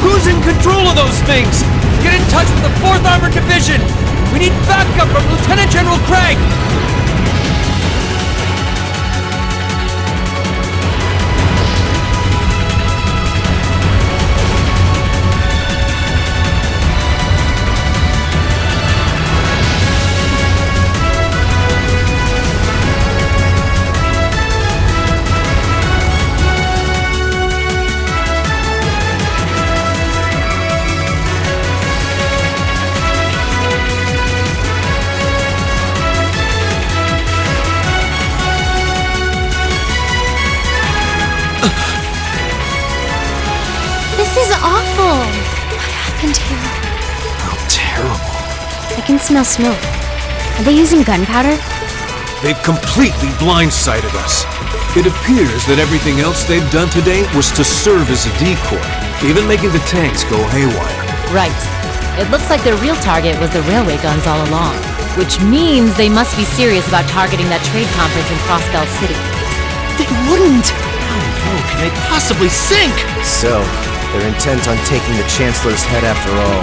Who's in control of those things? Get in touch with the 4th Armored Division! We need backup from Lieutenant General Craig! This is awful! What happened here? How terrible. I can smell smoke. Are they using gunpowder? They've completely blindsided us. It appears that everything else they've done today was to serve as a decoy, even making the tanks go haywire. Right. It looks like their real target was the railway guns all along, which means they must be serious about targeting that trade conference in Crossbell City. They wouldn't! How low can they possibly sink? So, they're intent on taking the Chancellor's head after all.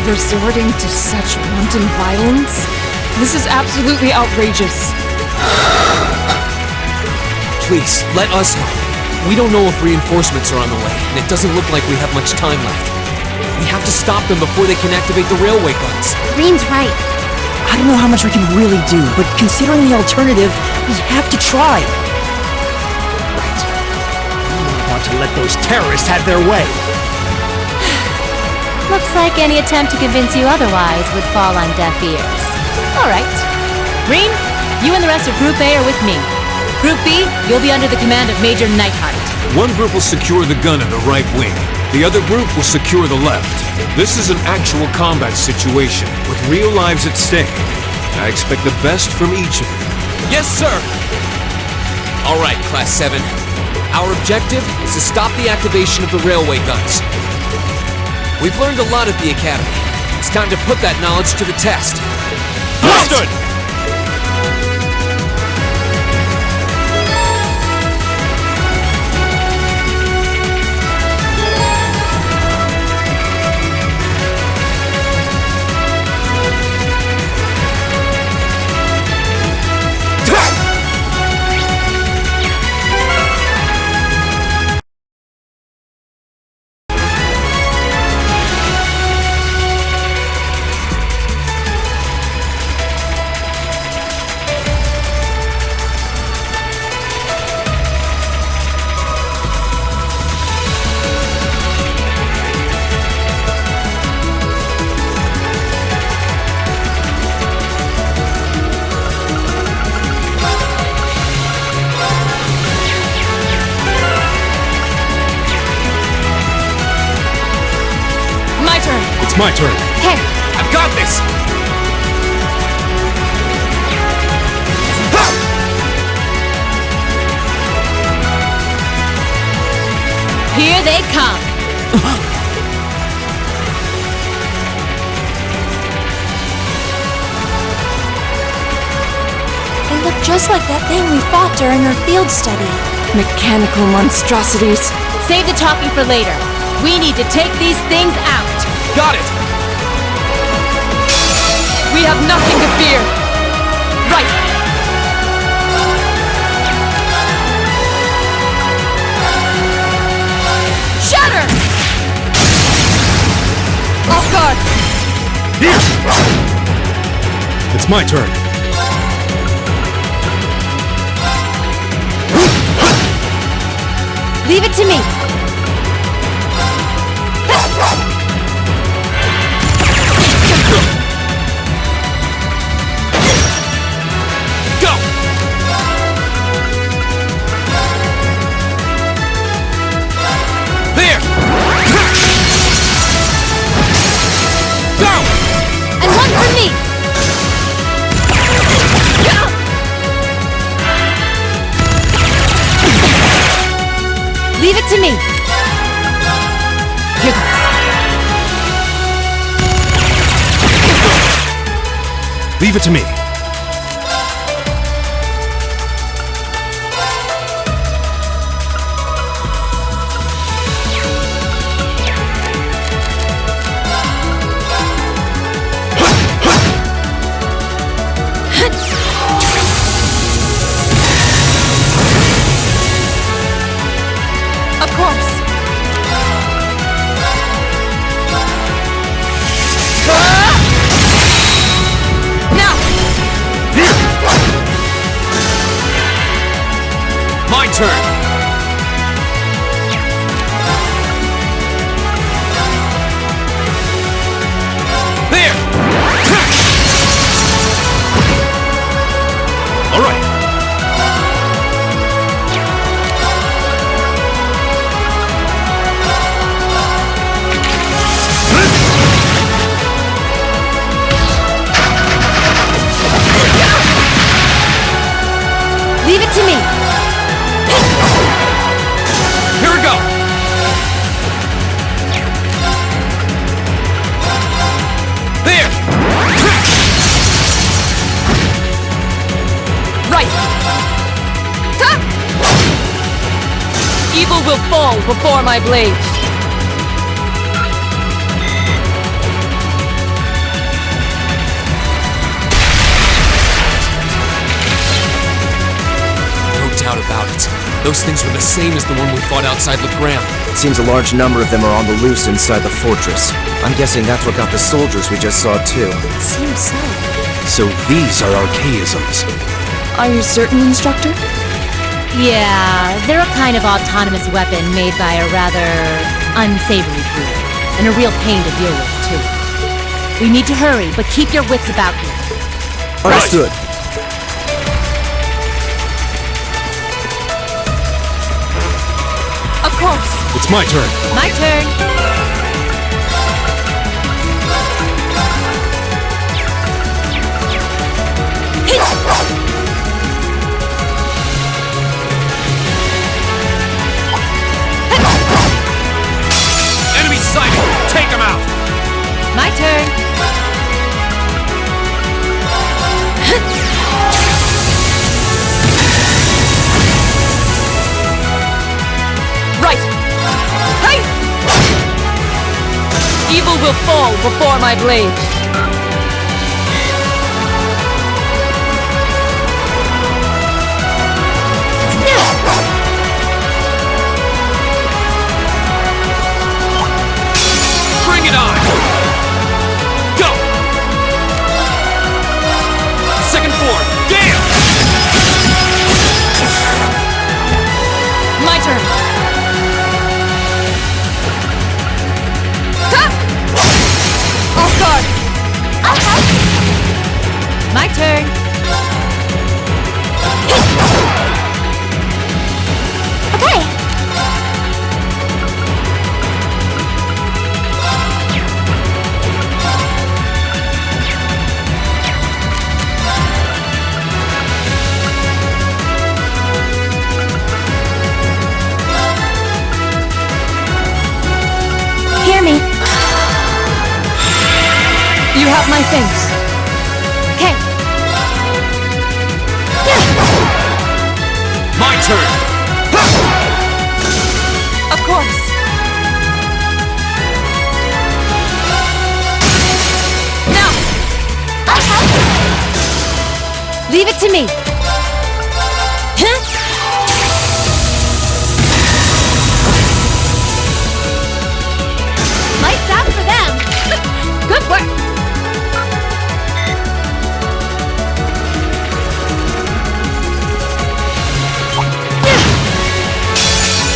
Resorting to such wanton violence? This is absolutely outrageous. Please, let us know. We don't know if reinforcements are on the way, and it doesn't look like we have much time left. We have to stop them before they can activate the railway guns. Green's right. I don't know how much we can really do, but considering the alternative, we have to try. Right. We don't want to let those terrorists have their way. Looks like any attempt to convince you otherwise would fall on deaf ears. All right. Green, you and the rest of Group A are with me. Group B, you'll be under the command of Major Nightheart. One group will secure the gun in the right wing. The other group will secure the left. This is an actual combat situation, with real lives at stake. I expect the best from each of you. Yes, sir! All right, Class 7. Our objective is to stop the activation of the railway guns. We've learned a lot at the Academy. It's time to put that knowledge to the test. Understood! It's my turn. Okay. I've got this! Here they come. They look just like that thing we fought during our field study. Mechanical monstrosities. Save the talking for later. We need to take these things out. Got it! We have nothing to fear. Right. Shatter! Off guard. It's my turn. Leave it to me. Go! There! Go! And one for me. Leave it to me. Here goes. Leave it to me. Of course. Now! My turn! There! All right. Leave it to me. Here we go! There! Right. Ha! Evil will fall before my blade. No doubt about it. Those things were the same as the one we fought outside Legram. It seems a large number of them are on the loose inside the fortress. I'm guessing that's what got the soldiers we just saw too. Seems so. So these are archaisms. Are you certain, Instructor? Yeah, they're a kind of autonomous weapon made by a rather unsavory group. And a real pain to deal with, too. We need to hurry, but keep your wits about you. Understood. Of course. It's my turn. My turn. Enemy sighted! Take him out! My turn. Right! Hey! Evil will fall before my blade. Bring it on! Go! Second form, Gale! My turn. Off guard. My turn. Okay. Hear me. You have my things. Okay. My turn! Of course. Now! Leave it to me. Lights out for them. Good work.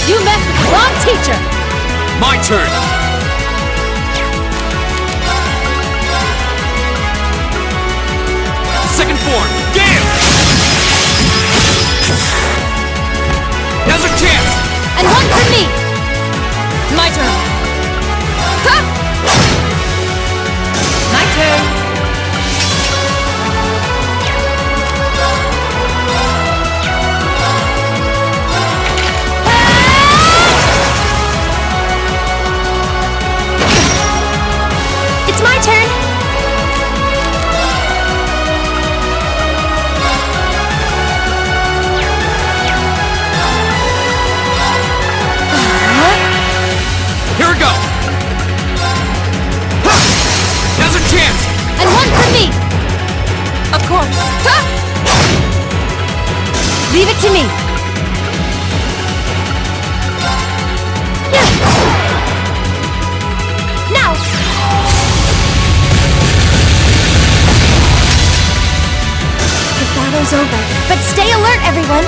You messed with the wrong teacher. My turn! Second form, Gale! Now's a chance! And one for me. My turn. My turn. It's my turn. Here we go! Now's a chance! And one for me. Of course. Leave it to me. Now. The battle's over, but stay alert, everyone.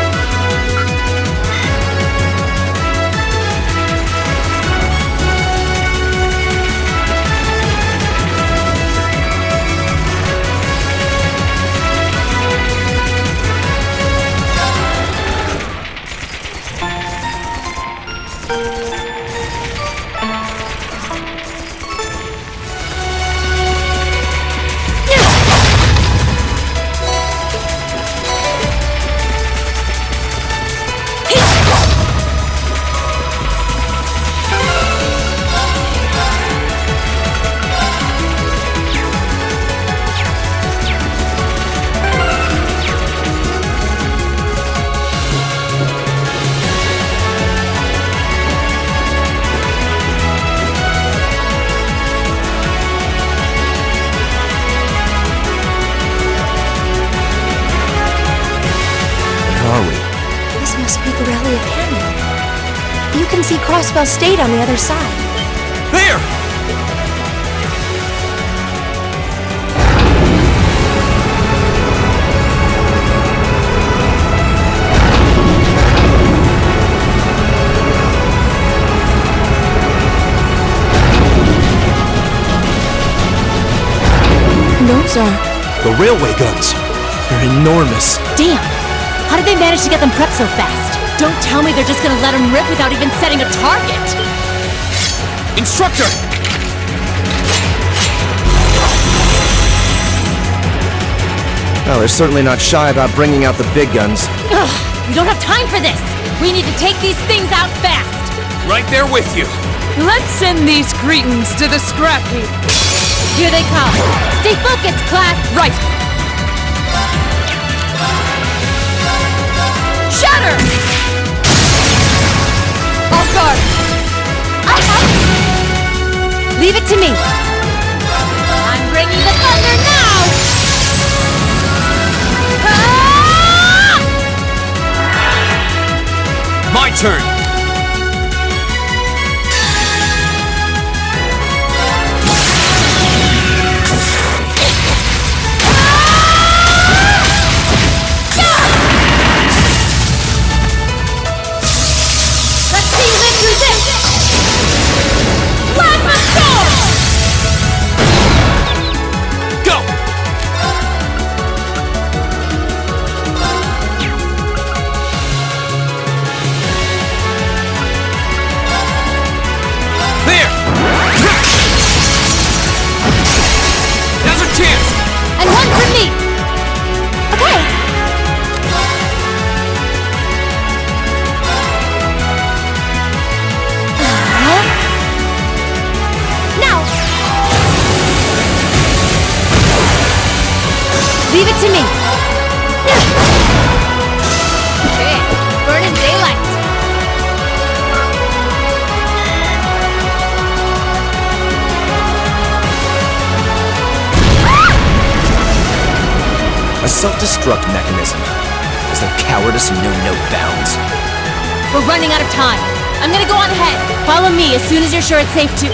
spell stayed on the other side. There! Those are... The railway guns. They're enormous. Damn! How did they manage to get them prepped so fast? Don't tell me they're just gonna let them rip without even setting a target! Instructor! Well, they're certainly not shy about bringing out the big guns. Ugh! We don't have time for this! We need to take these things out fast! Right there with you! Let's send these cretins to the scrap heap. Here they come! Stay focused, class! Right! Shatter! Off guard! Leave it to me! I'm bringing the thunder now! Ah! My turn! Let's see you live through this! Plasma Storm! Go! There! Now's our chance! And one for me! Okay! Now! Leave it to me! Okay, burning daylight! A self-destruct mechanism. Is their cowardice know no bounds? We're running out of time. I'm gonna go on ahead. Follow me as soon as you're sure it's safe to...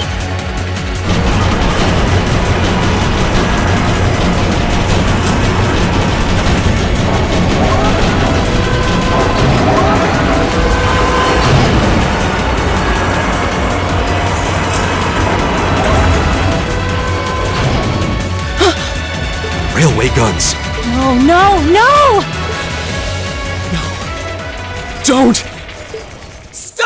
Railway guns. No, no, no! Don't! Stop!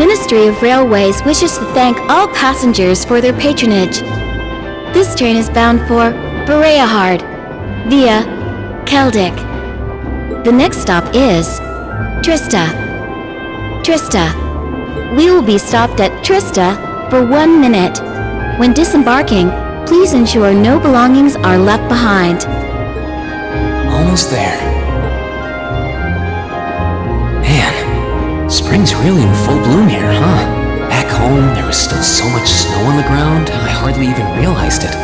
Ministry of Railways wishes to thank all passengers for their patronage. This train is bound for Bereahard via Keldik. The next stop is Trista. Trista. We will be stopped at Trista for 1 minute. When disembarking, please ensure no belongings are left behind. Almost there. Man, spring's really in full bloom here, huh? Back home, there was still so much snow on the ground, I hardly even realized it.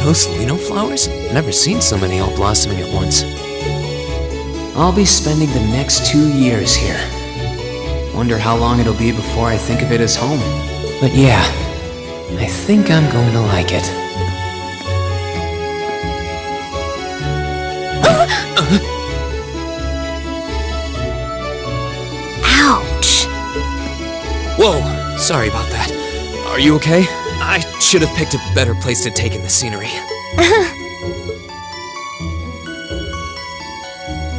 Those Lino flowers? Never seen so many all blossoming at once. I'll be spending the next 2 years here. Wonder how long it'll be before I think of it as home. But yeah, I think I'm going to like it. Ouch! Whoa, sorry about that. Are you okay? I should have picked a better place to take in the scenery.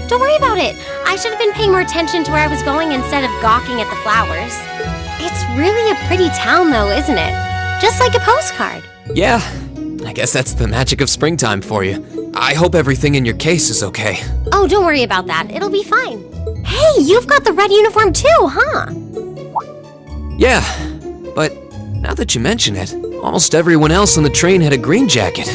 Don't worry about it. I should have been paying more attention to where I was going instead of gawking at the flowers. It's really a pretty town though, isn't it? Just like a postcard. Yeah, I guess that's the magic of springtime for you. I hope everything in your case is okay. Oh, don't worry about that. It'll be fine. Hey, you've got the red uniform too, huh? Yeah, but now that you mention it, almost everyone else on the train had a green jacket.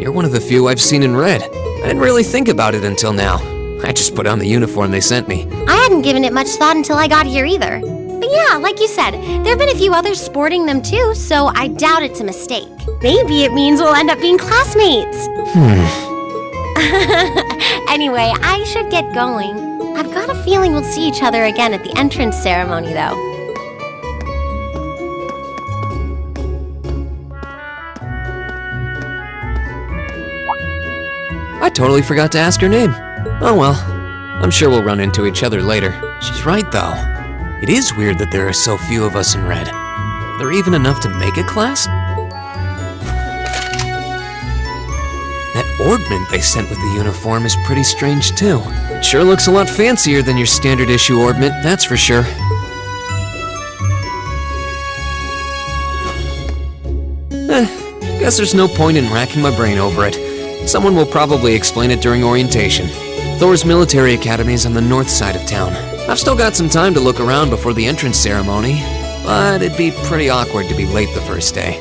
You're one of the few I've seen in red. I didn't really think about it until now. I just put on the uniform they sent me. I hadn't given it much thought until I got here either. But yeah, like you said, there have been a few others sporting them too, so I doubt it's a mistake. Maybe it means we'll end up being classmates. Anyway, I should get going. I've got a feeling we'll see each other again at the entrance ceremony though. I totally forgot to ask her name. Oh well, I'm sure we'll run into each other later. She's right though. It is weird that there are so few of us in red. Are there even enough to make a class? That orbment they sent with the uniform is pretty strange too. It sure looks a lot fancier than your standard issue orbment, that's for sure. Guess there's no point in racking my brain over it. Someone will probably explain it during orientation. Thor's military academy is on the north side of town. I've still got some time to look around before the entrance ceremony, but it'd be pretty awkward to be late the first day.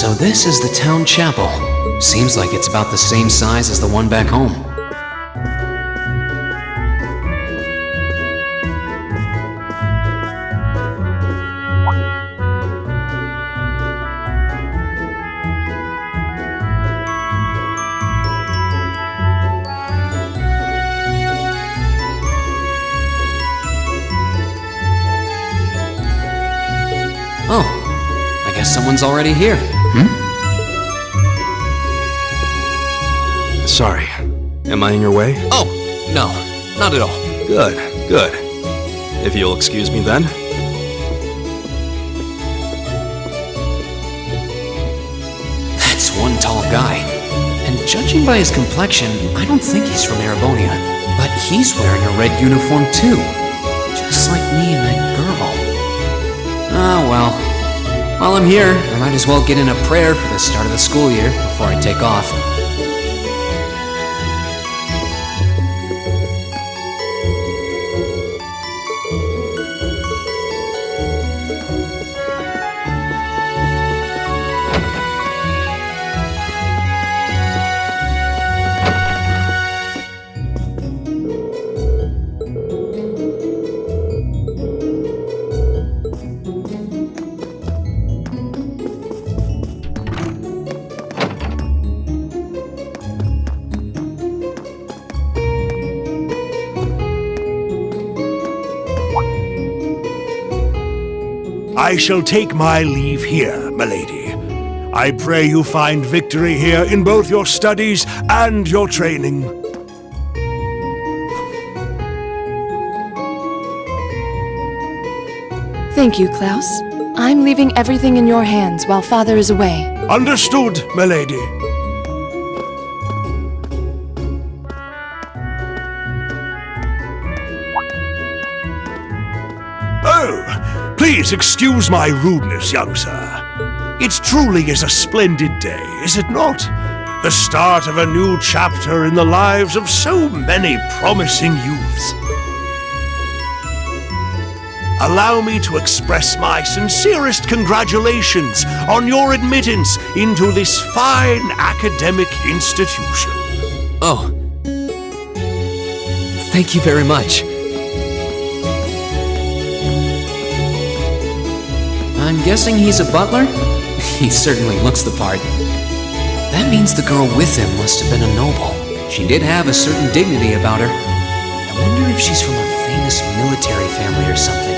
So this is the town chapel. Seems like it's about the same size as the one back home. Oh, I guess someone's already here. Sorry. Am I in your way? Oh, no, not at all. Good, good. If you'll excuse me then. That's one tall guy. And judging by his complexion, I don't think he's from Erebonia. But he's wearing a red uniform too. Just like me and that girl. Ah, well. While I'm here, I might as well get in a prayer for the start of the school year before I take off. I shall take my leave here, milady. I pray you find victory here in both your studies and your training. Thank you, Klaus. I'm leaving everything in your hands while Father is away. Understood, milady. Oh, please excuse my rudeness, young sir. It truly is a splendid day, is it not? The start of a new chapter in the lives of so many promising youths. Allow me to express my sincerest congratulations on your admittance into this fine academic institution. Oh. Thank you very much. I'm guessing he's a butler? He certainly looks the part. That means the girl with him must have been a noble. She did have a certain dignity about her. I wonder if she's from a famous military family or something.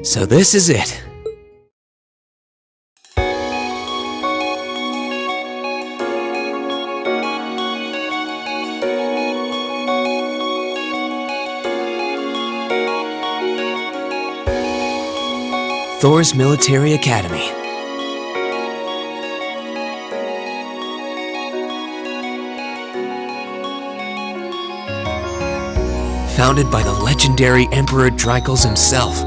So this is it. Thor's Military Academy. Founded by the legendary Emperor Dreichels himself.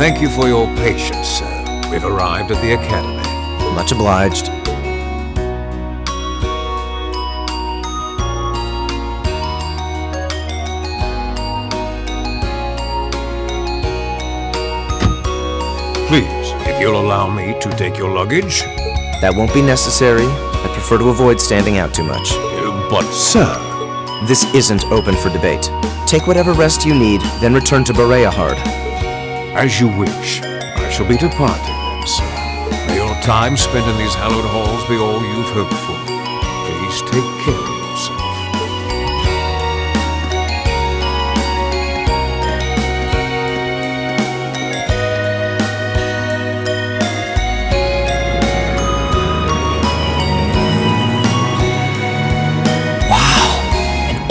Thank you for your patience, sir. We've arrived at the Academy. Much obliged. Please, if you'll allow me to take your luggage. That won't be necessary. I prefer to avoid standing out too much. But, sir... This isn't open for debate. Take whatever rest you need, then return to Bereahard. As you wish. I shall be departing then, sir. May your time spent in these hallowed halls be all you've hoped for. Please take care of yourself.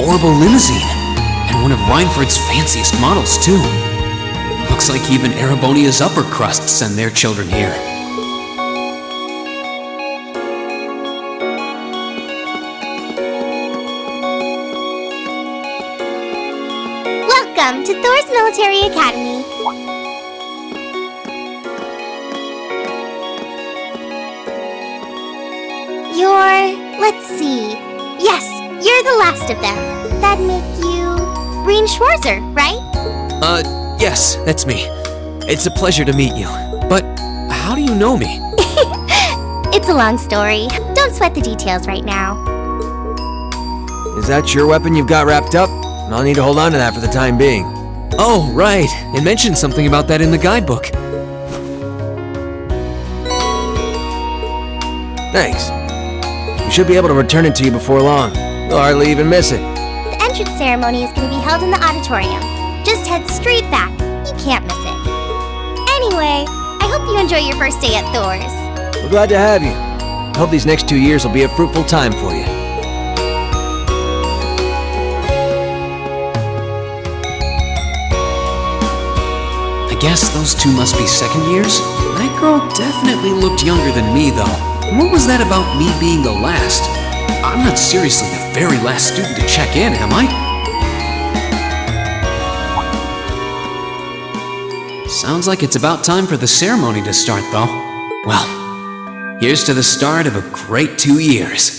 Orbital limousine, and one of Reinford's fanciest models, too. Looks like even Erebonia's upper crust send their children here. Welcome to Thor's Military Academy. Let's see. Yes, you're the last of them. That'd make you Rean Schwarzer, right? Yes, that's me. It's a pleasure to meet you. But how do you know me? It's a long story. Don't sweat the details right now. Is that your weapon you've got wrapped up? I'll need to hold on to that for the time being. Oh, right. It mentioned something about that in the guidebook. Thanks. We should be able to return it to you before long. You'll hardly even miss it. The entrance ceremony is going to be held in the auditorium. Just head straight back. You can't miss it. Anyway, I hope you enjoy your first day at Thor's. We're glad to have you. I hope these next 2 years will be a fruitful time for you. I guess those two must be second years? That girl definitely looked younger than me, though. What was that about me being the last? I'm not seriously the very last student to check in, am I? Sounds like it's about time for the ceremony to start, though. Well, here's to the start of a great 2 years.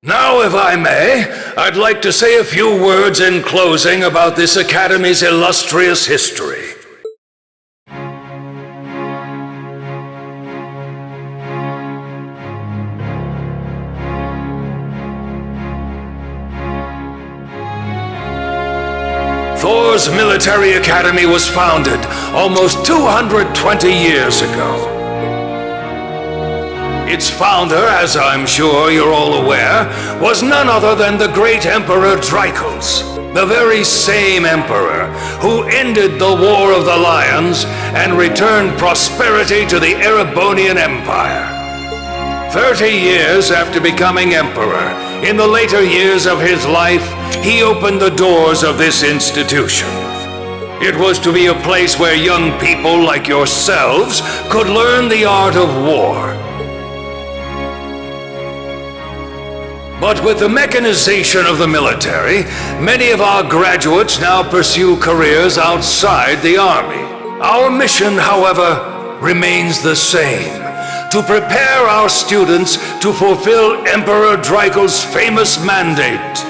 Now, if I may, I'd like to say a few words in closing about this Academy's illustrious history. Thor's Military Academy was founded almost 220 years ago. Its founder, as I'm sure you're all aware, was none other than the great Emperor Dreichels, the very same emperor who ended the War of the Lions and returned prosperity to the Erebonian Empire. 30 years after becoming emperor, in the later years of his life, he opened the doors of this institution. It was to be a place where young people like yourselves could learn the art of war. But with the mechanization of the military, many of our graduates now pursue careers outside the army. Our mission, however, remains the same: to prepare our students to fulfill Emperor Dreichels' famous mandate.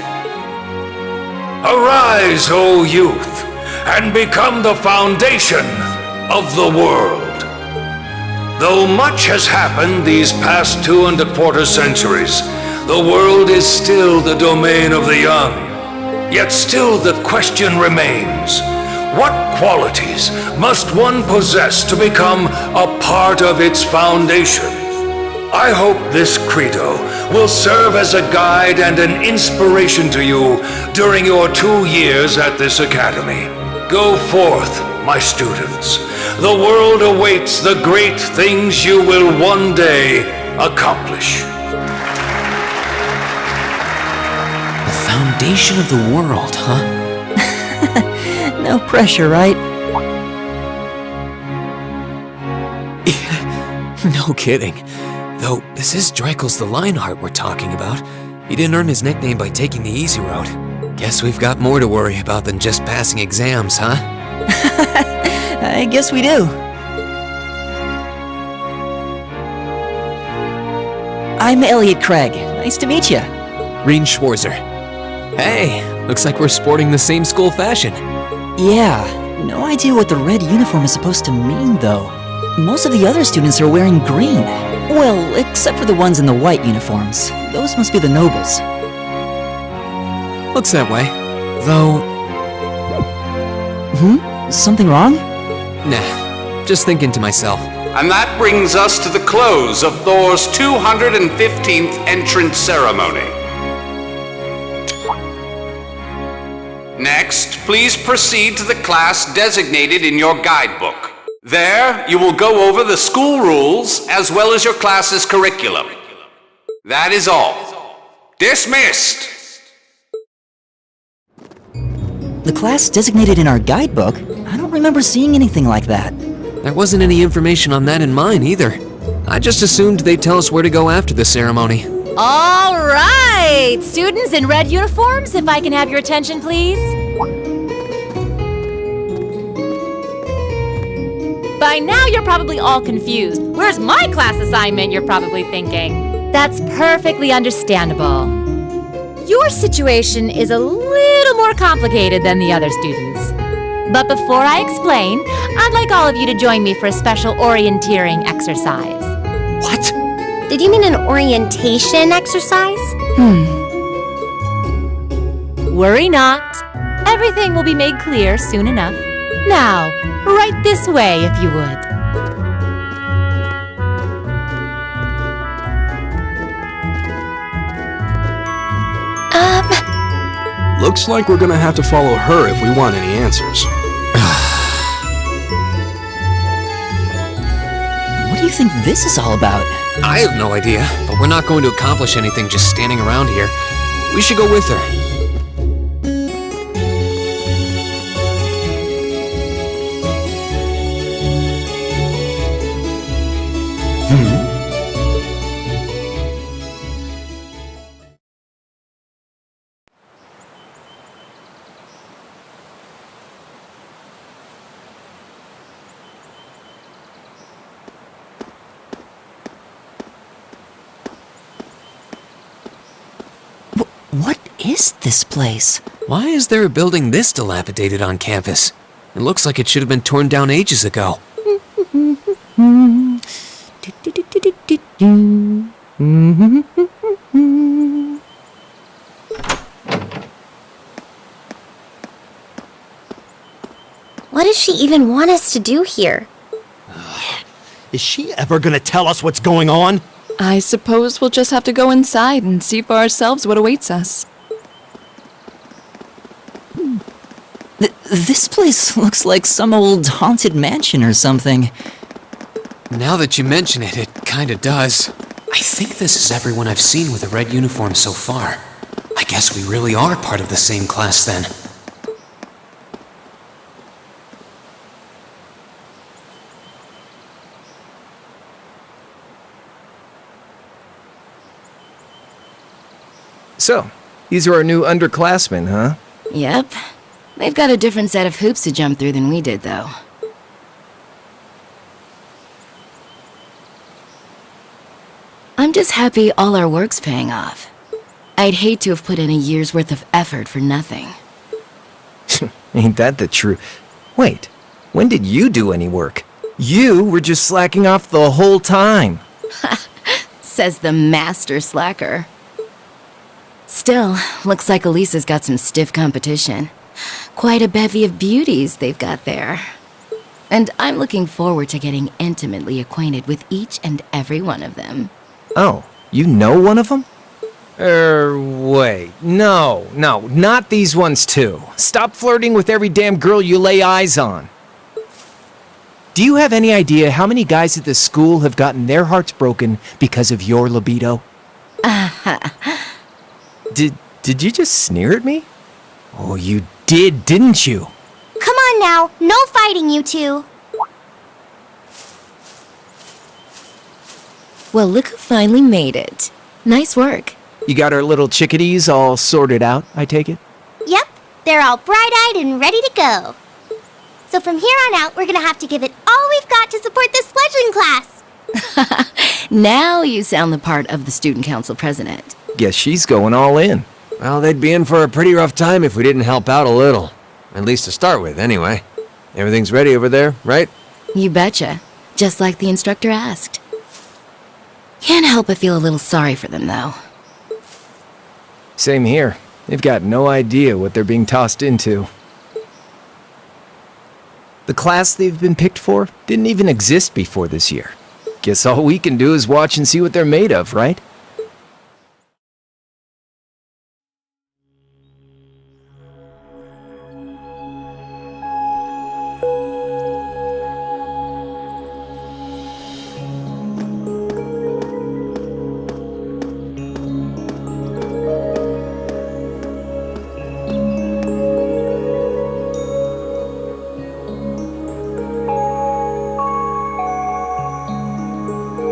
Arise, O youth, and become the foundation of the world. Though much has happened these past 2¼ centuries, the world is still the domain of the young. Yet still the question remains: what qualities must one possess to become a part of its foundation? I hope this credo will serve as a guide and an inspiration to you during your 2 years at this academy. Go forth, my students. The world awaits the great things you will one day accomplish. The foundation of the world, huh? No pressure, right? No kidding. Though, this is Dreichels the Lionheart we're talking about. He didn't earn his nickname by taking the easy road. Guess we've got more to worry about than just passing exams, huh? I guess we do. I'm Elliot Craig. Nice to meet you. Rean Schwarzer. Hey, looks like we're sporting the same school fashion. Yeah, no idea what the red uniform is supposed to mean, though. Most of the other students are wearing green. Well, except for the ones in the white uniforms. Those must be the nobles. Looks that way. Though... Something wrong? Nah, just thinking to myself. And that brings us to the close of Thor's 215th entrance ceremony. Next, please proceed to the class designated in your guidebook. There, you will go over the school rules as well as your class's curriculum. That is all. Dismissed! The class designated in our guidebook? I don't remember seeing anything like that. There wasn't any information on that in mine either. I just assumed they'd tell us where to go after the ceremony. All right! Students in red uniforms, if I can have your attention, please. By now, you're probably all confused. Where's my class assignment, you're probably thinking. That's perfectly understandable. Your situation is a little more complicated than the other students. But before I explain, I'd like all of you to join me for a special orienteering exercise. What? Did you mean an orientation exercise? Worry not. Everything will be made clear soon enough. Now, right this way if you would. Looks like we're gonna have to follow her if we want any answers. What do you think this is all about? I have no idea, but we're not going to accomplish anything just standing around here. We should go with her. What is this place? Why is there a building this dilapidated on campus? It looks like it should have been torn down ages ago. What does she even want us to do here? Is she ever gonna tell us what's going on? I suppose we'll just have to go inside and see for ourselves what awaits us. This place looks like some old haunted mansion or something. Now that you mention it, it kinda does. I think this is everyone I've seen with a red uniform so far. I guess we really are part of the same class then. So, these are our new underclassmen, huh? Yep. They've got a different set of hoops to jump through than we did, though. I'm just happy all our work's paying off. I'd hate to have put in a year's worth of effort for nothing. Ain't that the truth? Wait, when did you do any work? You were just slacking off the whole time. Says the master slacker. Still, looks like Elisa's got some stiff competition. Quite a bevy of beauties they've got there. And I'm looking forward to getting intimately acquainted with each and every one of them. Oh, you know one of them? Wait. No, not these ones too. Stop flirting with every damn girl you lay eyes on. Do you have any idea how many guys at this school have gotten their hearts broken because of your libido? Did you just sneer at me? Oh, you did, didn't you? Come on now, no fighting, you two. Well, look who finally made it. Nice work. You got our little chickadees all sorted out, I take it? Yep, they're all bright-eyed and ready to go. So from here on out, we're gonna have to give it all we've got to support this fledgling class. Now you sound the part of the student council president. Guess she's going all in. Well, they'd be in for a pretty rough time if we didn't help out a little. At least to start with, anyway. Everything's ready over there, right? You betcha. Just like the instructor asked. Can't help but feel a little sorry for them, though. Same here. They've got no idea what they're being tossed into. The class they've been picked for didn't even exist before this year. Guess all we can do is watch and see what they're made of, right?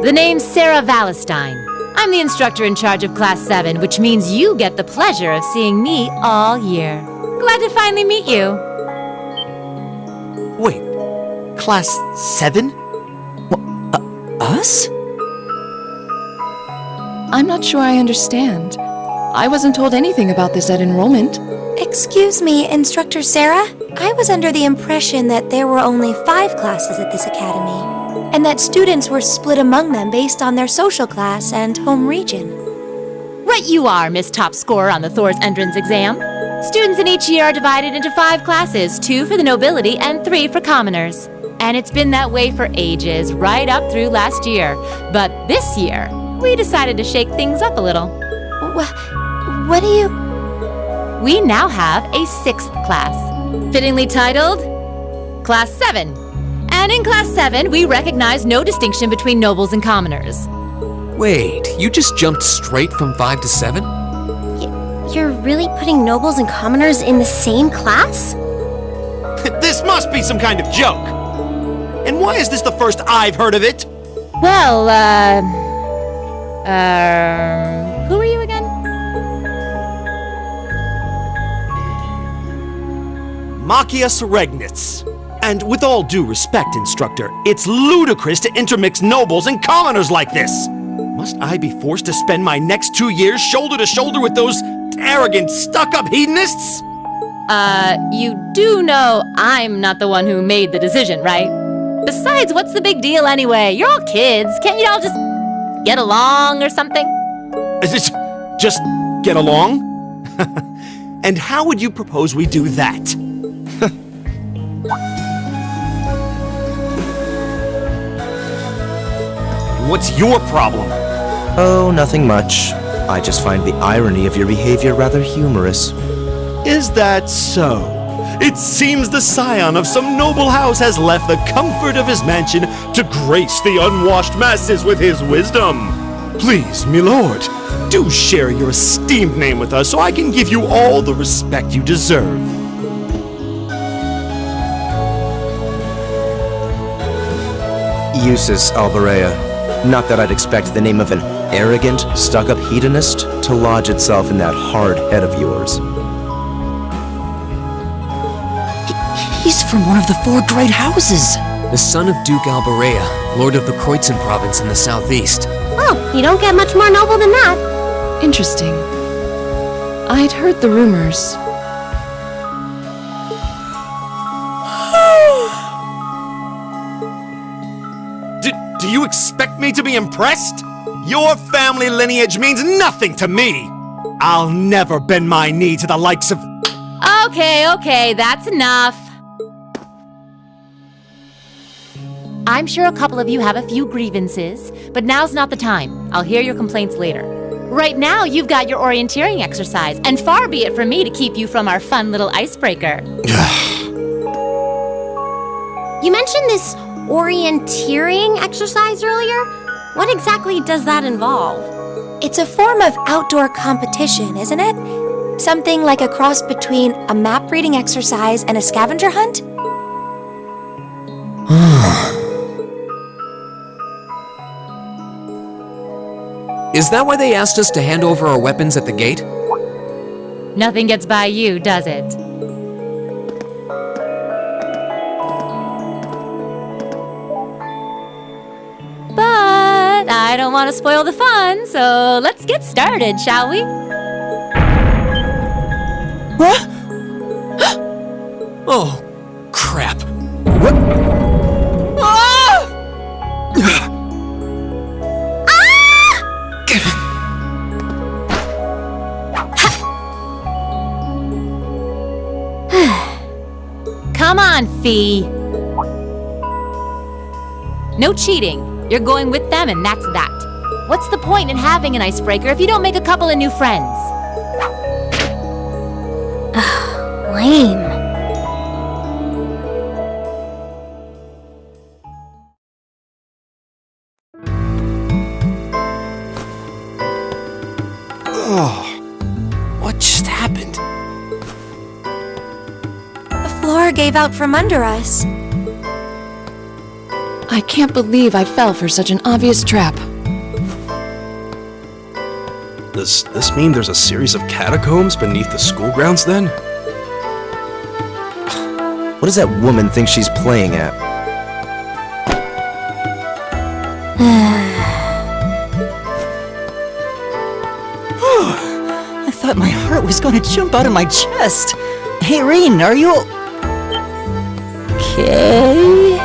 The name's Sarah Valestine. I'm the instructor in charge of Class 7, which means you get the pleasure of seeing me all year. Glad to finally meet you. Wait, Class 7? Us? I'm not sure I understand. I wasn't told anything about this at enrollment. Excuse me, Instructor Sarah? I was under the impression that there were only 5 classes at this academy, and that students were split among them based on their social class and home region. Right you are, Miss Top Scorer on the Thor's entrance exam. Students in each year are divided into 5 classes, 2 for the nobility and 3 for commoners. And it's been that way for ages, right up through last year. But this year, we decided to shake things up a little. What do you... We now have a 6th class, fittingly titled Class 7. And in Class 7, we recognize no distinction between nobles and commoners. Wait, you just jumped straight from 5 to 7? You're really putting nobles and commoners in the same class? This must be some kind of joke! And why is this the first I've heard of it? Well, who are you again? Machia Seregnitz. And with all due respect, Instructor, it's ludicrous to intermix nobles and commoners like this! Must I be forced to spend my next 2 years shoulder to shoulder with those arrogant, stuck-up hedonists? You do know I'm not the one who made the decision, right? Besides, what's the big deal anyway? You're all kids. Can't you all just get along or something? Just get along? And how would you propose we do that? What's your problem? Oh, nothing much. I just find the irony of your behavior rather humorous. Is that so? It seems the scion of some noble house has left the comfort of his mansion to grace the unwashed masses with his wisdom. Please, milord, do share your esteemed name with us so I can give you all the respect you deserve. Eustace Alberea. Not that I'd expect the name of an arrogant, stuck-up hedonist to lodge itself in that hard head of yours. He's from one of the 4 great houses. The son of Duke Alberea, lord of the Kreutzen province in the southeast. Oh, you don't get much more noble than that. Interesting. I'd heard the rumors. Do you expect me to be impressed? Your family lineage means nothing to me. I'll never bend my knee to the likes of... Okay, that's enough. I'm sure a couple of you have a few grievances, but now's not the time. I'll hear your complaints later. Right now, you've got your orienteering exercise, and far be it from me to keep you from our fun little icebreaker. You mentioned this orienteering exercise earlier? What exactly does that involve? It's a form of outdoor competition, isn't it? Something like a cross between a map-reading exercise and a scavenger hunt? Is that why they asked us to hand over our weapons at the gate? Nothing gets by you, does it? But I don't want to spoil the fun, so let's get started, shall we? Oh, crap. What? Come on, Fee. No cheating. You're going with them and that's that. What's the point in having an icebreaker if you don't make a couple of new friends? Lame. What just happened? The floor gave out from under us. I can't believe I fell for such an obvious trap. Does this mean there's a series of catacombs beneath the school grounds then? What does that woman think she's playing at? I thought my heart was gonna jump out of my chest. Hey, Rean, are you... okay?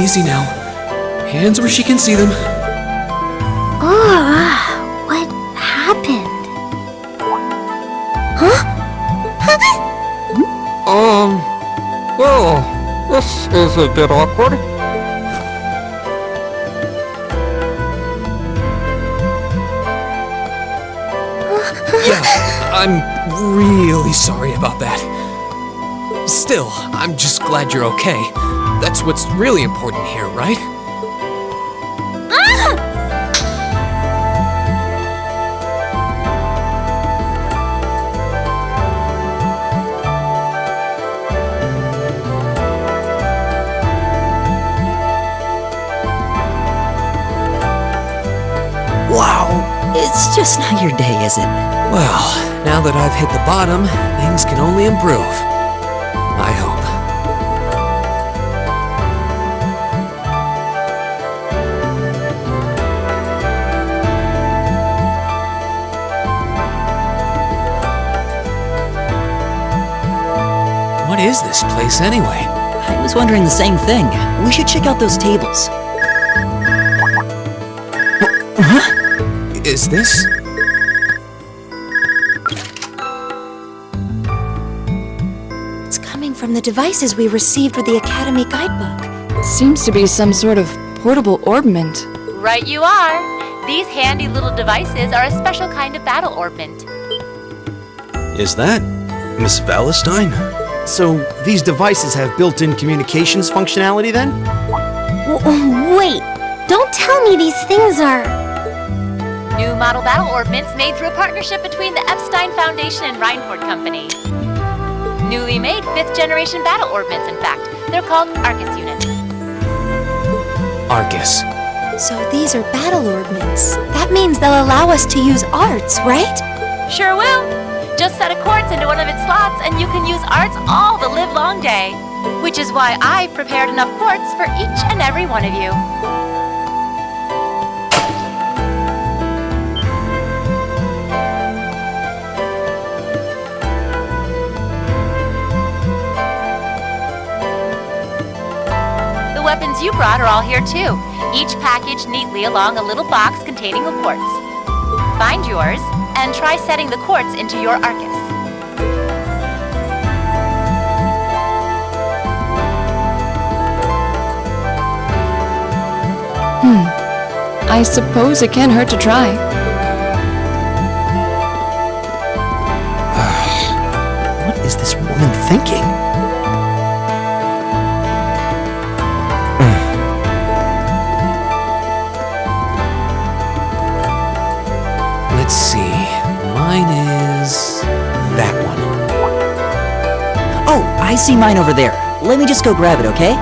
Easy now. Hands where she can see them. Oh, what happened? Huh? Well, this is a bit awkward. Yeah, I'm really sorry about that. Still, I'm just glad you're okay. That's what's really important here, right? Wow, it's just not your day, is it? Well, now that I've hit the bottom, things can only improve. I hope. What is this place anyway? I was wondering the same thing. We should check out those tables. Huh? Is this? It's coming from the devices we received with the Academy guidebook. Seems to be some sort of portable orbment. Right you are. These handy little devices are a special kind of battle orbment. Is that Miss Valestine? So, these devices have built-in communications functionality then? Wait, don't tell me these things are... New model battle orbments made through a partnership between the Epstein Foundation and Reinford Company. Newly made 5th generation battle orbments, in fact. They're called Arcus units. Arcus. So these are battle orbments. That means they'll allow us to use arts, right? Sure will. Just set a quartz into one of its slots and you can use arts all the livelong day. Which is why I've prepared enough quartz for each and every one of you. The weapons you brought are all here too, each packaged neatly along a little box containing a quartz. Find yours, and try setting the quartz into your Arcus. I suppose it can't hurt to try. What is this woman thinking? Let's see. Mine is that one. Oh, I see mine over there. Let me just go grab it, okay?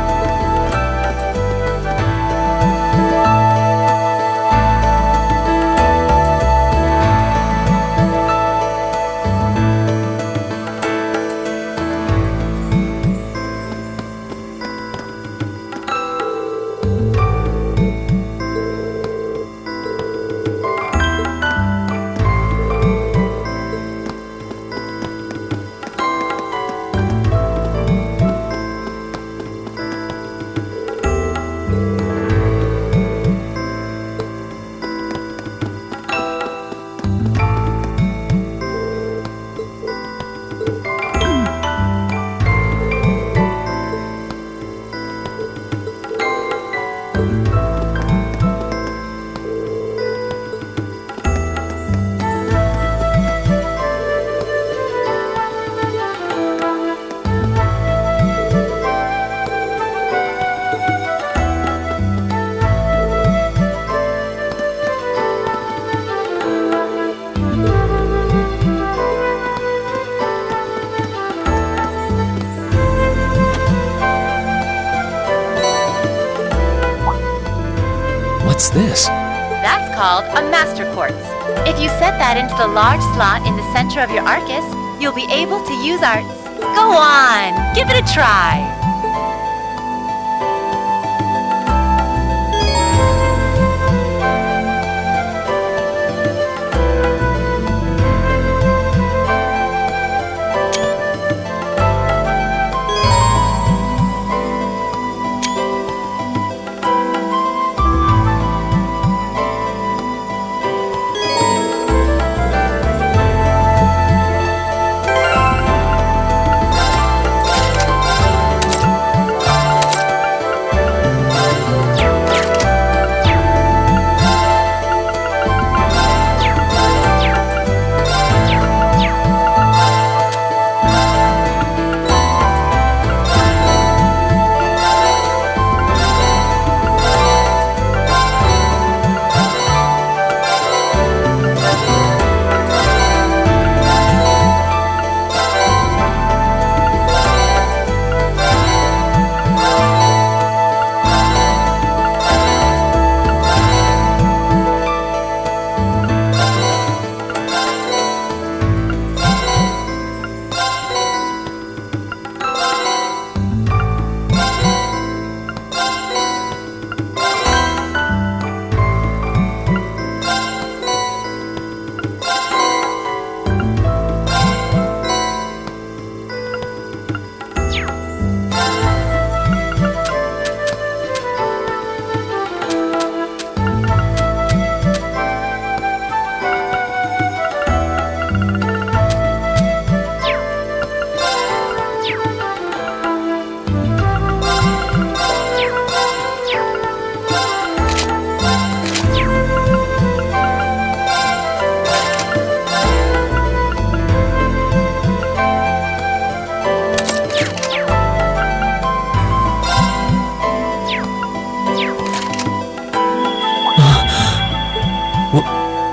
What's this? That's called a Master Quartz. If you set that into the large slot in the center of your Arcus, you'll be able to use arts. Go on, give it a try.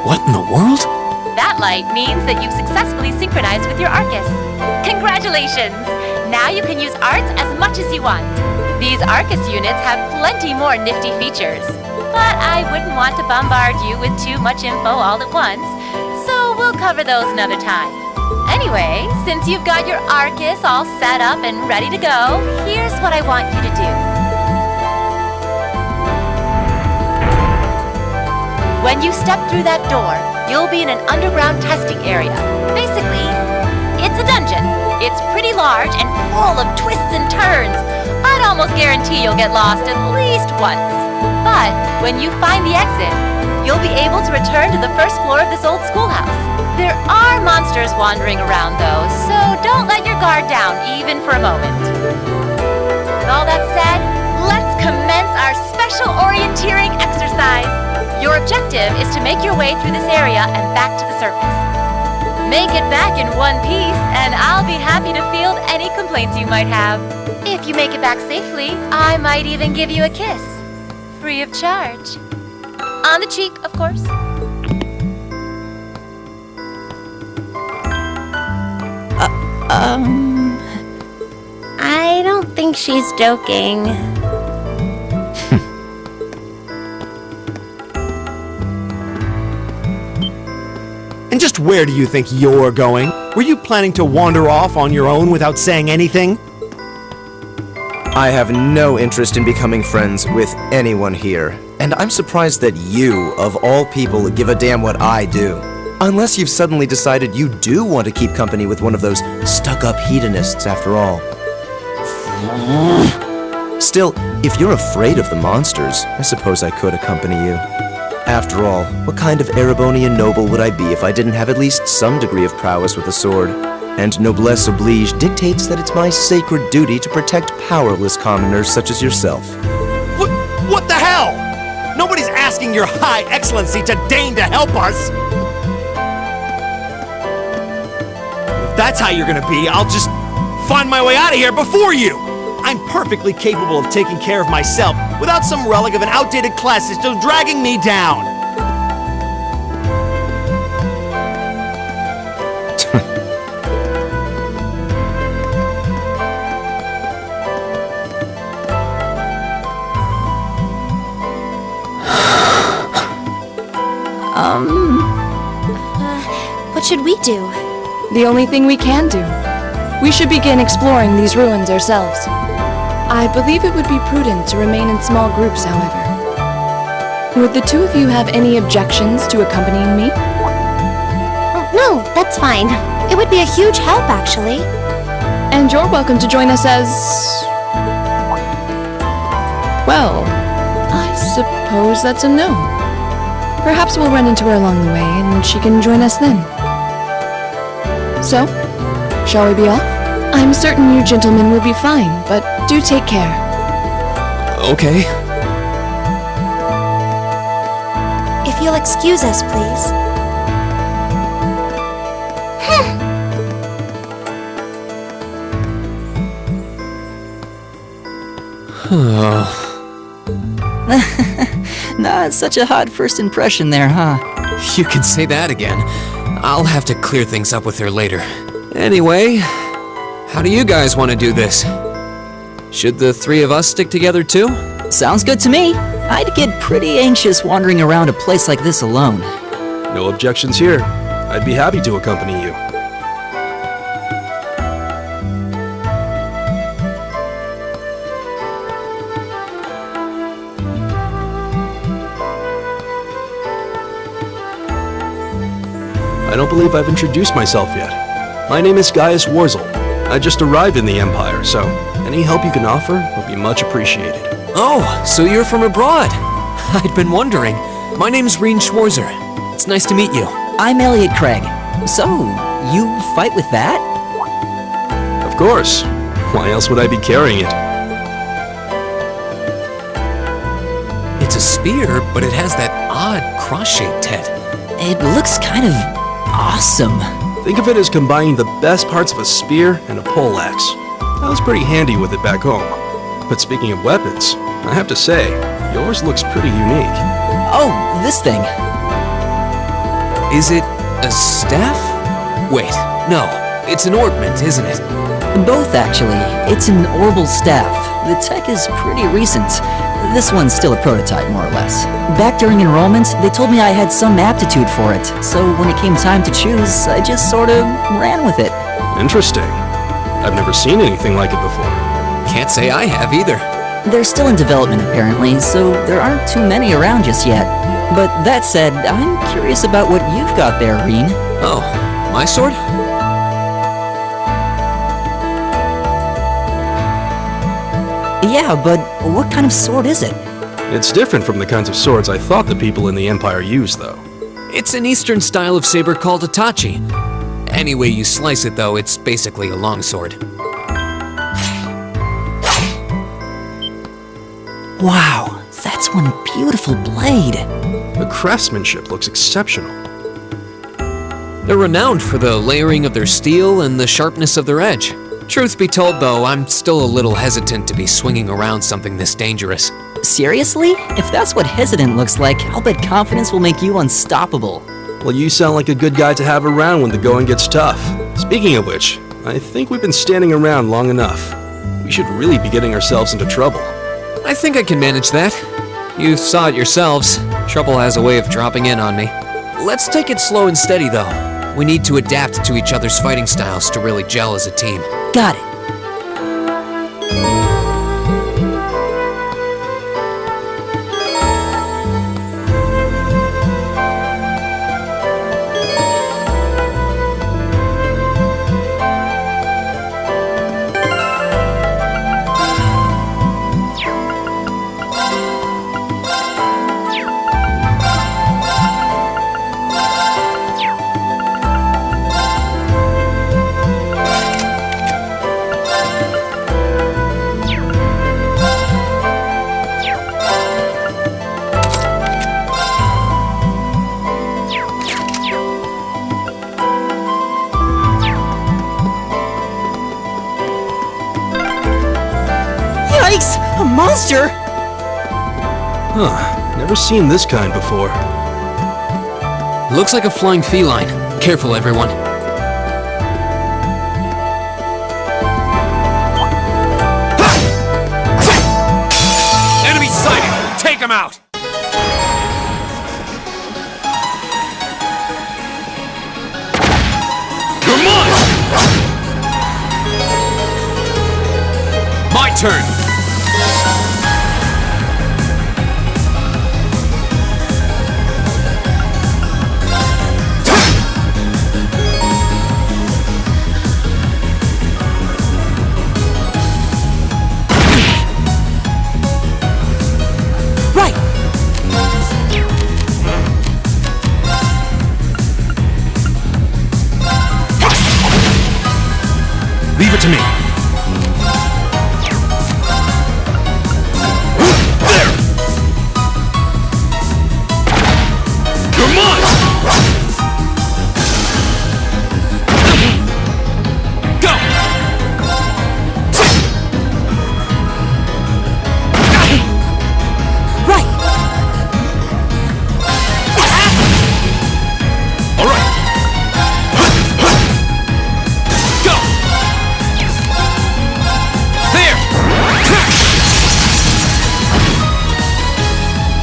What in the world? That light means that you've successfully synchronized with your Arcus. Congratulations! Now you can use arts as much as you want. These Arcus units have plenty more nifty features. But I wouldn't want to bombard you with too much info all at once, so we'll cover those another time. Anyway, since you've got your Arcus all set up and ready to go, here's what I want you to do. When you step through that door, you'll be in an underground testing area. Basically, it's a dungeon. It's pretty large and full of twists and turns. I'd almost guarantee you'll get lost at least once. But when you find the exit, you'll be able to return to the first floor of this old schoolhouse. There are monsters wandering around though, so don't let your guard down even for a moment. With all that said, let's commence our special orienteering exercise. Your objective is to make your way through this area and back to the surface. Make it back in one piece, and I'll be happy to field any complaints you might have. If you make it back safely, I might even give you a kiss. Free of charge. On the cheek, of course. I don't think she's joking. And just where do you think you're going? Were you planning to wander off on your own without saying anything? I have no interest in becoming friends with anyone here, and I'm surprised that you, of all people, give a damn what I do. Unless you've suddenly decided you do want to keep company with one of those stuck-up hedonists after all. Still, if you're afraid of the monsters, I suppose I could accompany you. After all, what kind of Erebonian noble would I be if I didn't have at least some degree of prowess with a sword? And noblesse oblige dictates that it's my sacred duty to protect powerless commoners such as yourself. What the hell? Nobody's asking your high excellency to deign to help us! If that's how you're gonna be, I'll just find my way out of here before you! I'm perfectly capable of taking care of myself without some relic of an outdated class system dragging me down! What should we do? The only thing we can do. We should begin exploring these ruins ourselves. I believe it would be prudent to remain in small groups, however. Would the two of you have any objections to accompanying me? Oh, no, that's fine. It would be a huge help, actually. And you're welcome to join us as... well, I suppose that's a no. Perhaps we'll run into her along the way, and she can join us then. So, shall we be off? I'm certain you gentlemen will be fine, but do take care. Okay. If you'll excuse us, please. Not such a hot first impression there, huh? You can say that again. I'll have to clear things up with her later. Anyway, how do you guys want to do this? Should the three of us stick together too? Sounds good to me. I'd get pretty anxious wandering around a place like this alone. No objections here. I'd be happy to accompany you. I don't believe I've introduced myself yet. My name is Gaius Warzel. I just arrived in the Empire, so any help you can offer would be much appreciated. Oh, so you're from abroad. I'd been wondering. My name's Reen Schwarzer. It's nice to meet you. I'm Elliot Craig. So, you fight with that? Of course. Why else would I be carrying it? It's a spear, but it has that odd cross-shaped head. It looks kind of awesome. Think of it as combining the best parts of a spear and a poleaxe. I was pretty handy with it back home. But speaking of weapons, I have to say, yours looks pretty unique. Oh, this thing. Is it a staff? Wait, no. It's an ornament, isn't it? Both, actually. It's an orbital staff. The tech is pretty recent. This one's still a prototype, more or less. Back during enrollment, they told me I had some aptitude for it, so when it came time to choose, I just sort of ran with it. Interesting. I've never seen anything like it before. Can't say I have either. They're still in development, apparently, so there aren't too many around just yet. But that said, I'm curious about what you've got there, Reen. Oh, my sword? Yeah, but what kind of sword is it? It's different from the kinds of swords I thought the people in the Empire used, though. It's an Eastern style of saber called Itachi. Any way you slice it, though, it's basically a longsword. Wow, that's one beautiful blade. The craftsmanship looks exceptional. They're renowned for the layering of their steel and the sharpness of their edge. Truth be told, though, I'm still a little hesitant to be swinging around something this dangerous. Seriously? If that's what hesitant looks like, I'll bet confidence will make you unstoppable. Well, you sound like a good guy to have around when the going gets tough. Speaking of which, I think we've been standing around long enough. We should really be getting ourselves into trouble. I think I can manage that. You saw it yourselves. Trouble has a way of dropping in on me. Let's take it slow and steady, though. We need to adapt to each other's fighting styles to really gel as a team. Got it. Yikes! A monster! Huh, never seen this kind before. Looks like a flying feline. Careful, everyone. Enemy sighted! Take him out! turn. Leave it to me. There! You're mine! Go! Right! All right! Go! There!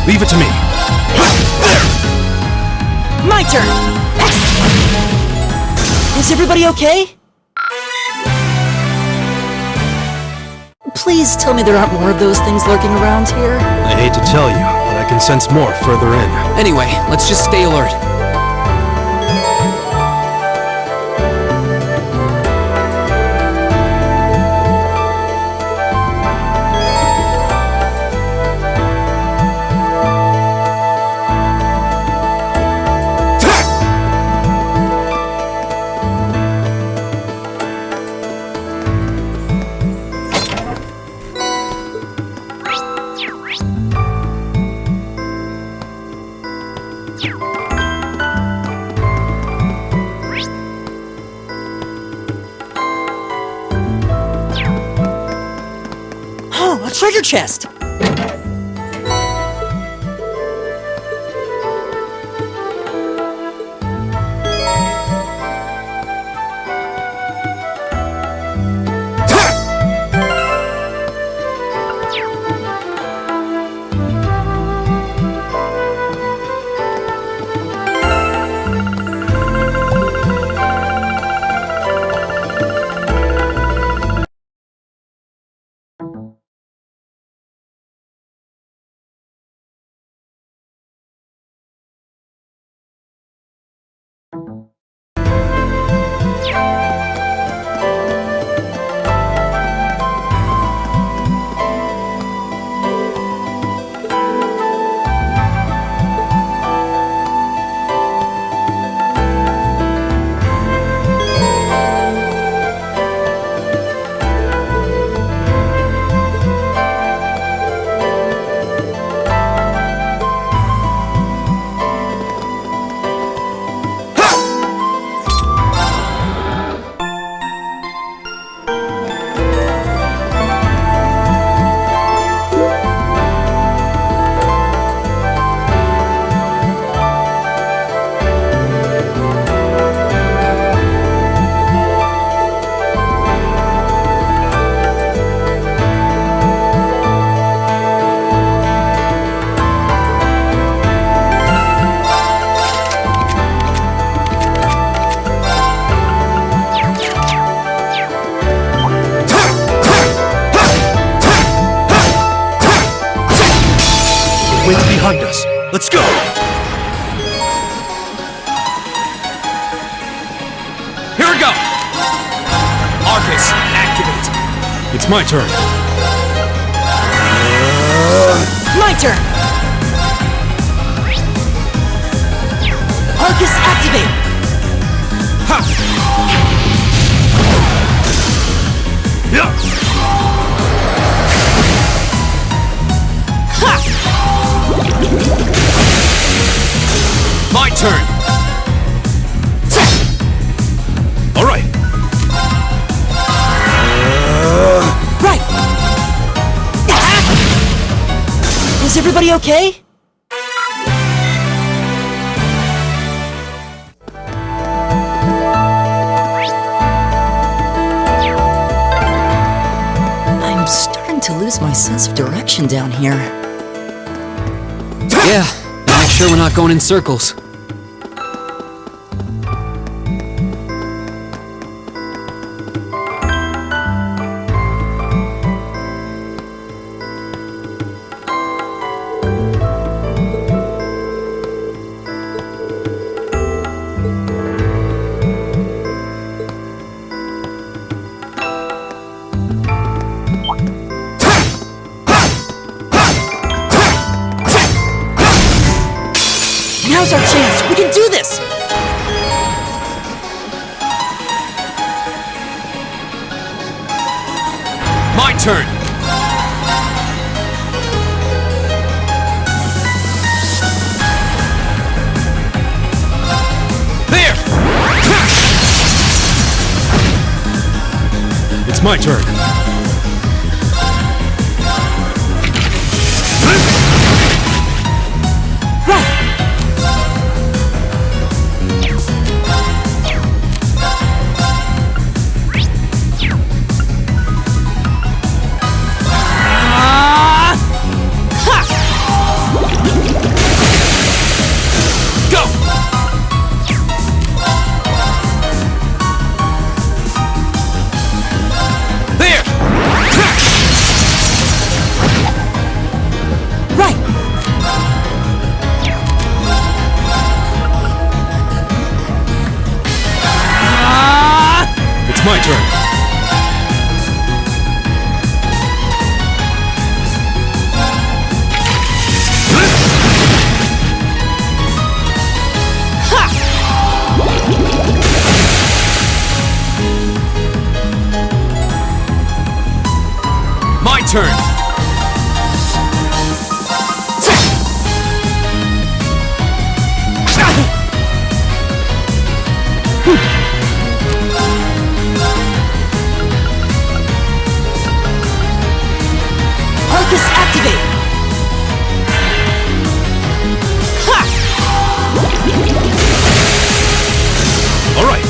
Leave it to me. There! My turn! Is everybody okay? Please tell me there aren't more of those things lurking around here. I hate to tell you, but I can sense more further in. Anyway, let's just stay alert. Oh, a treasure chest! Wind's behind us. Let's go! Here we go! Arcus, activate. It's my turn. My turn! Arcus, activate! Ha! Yeah! My turn! All right! Right! Is everybody okay? I'm starting to lose my sense of direction down here. Yeah, and make sure we're not going in circles. Now's our chance. We can do this. My turn! There! It's my turn. It's my turn. My turn! Arcus activate! All right.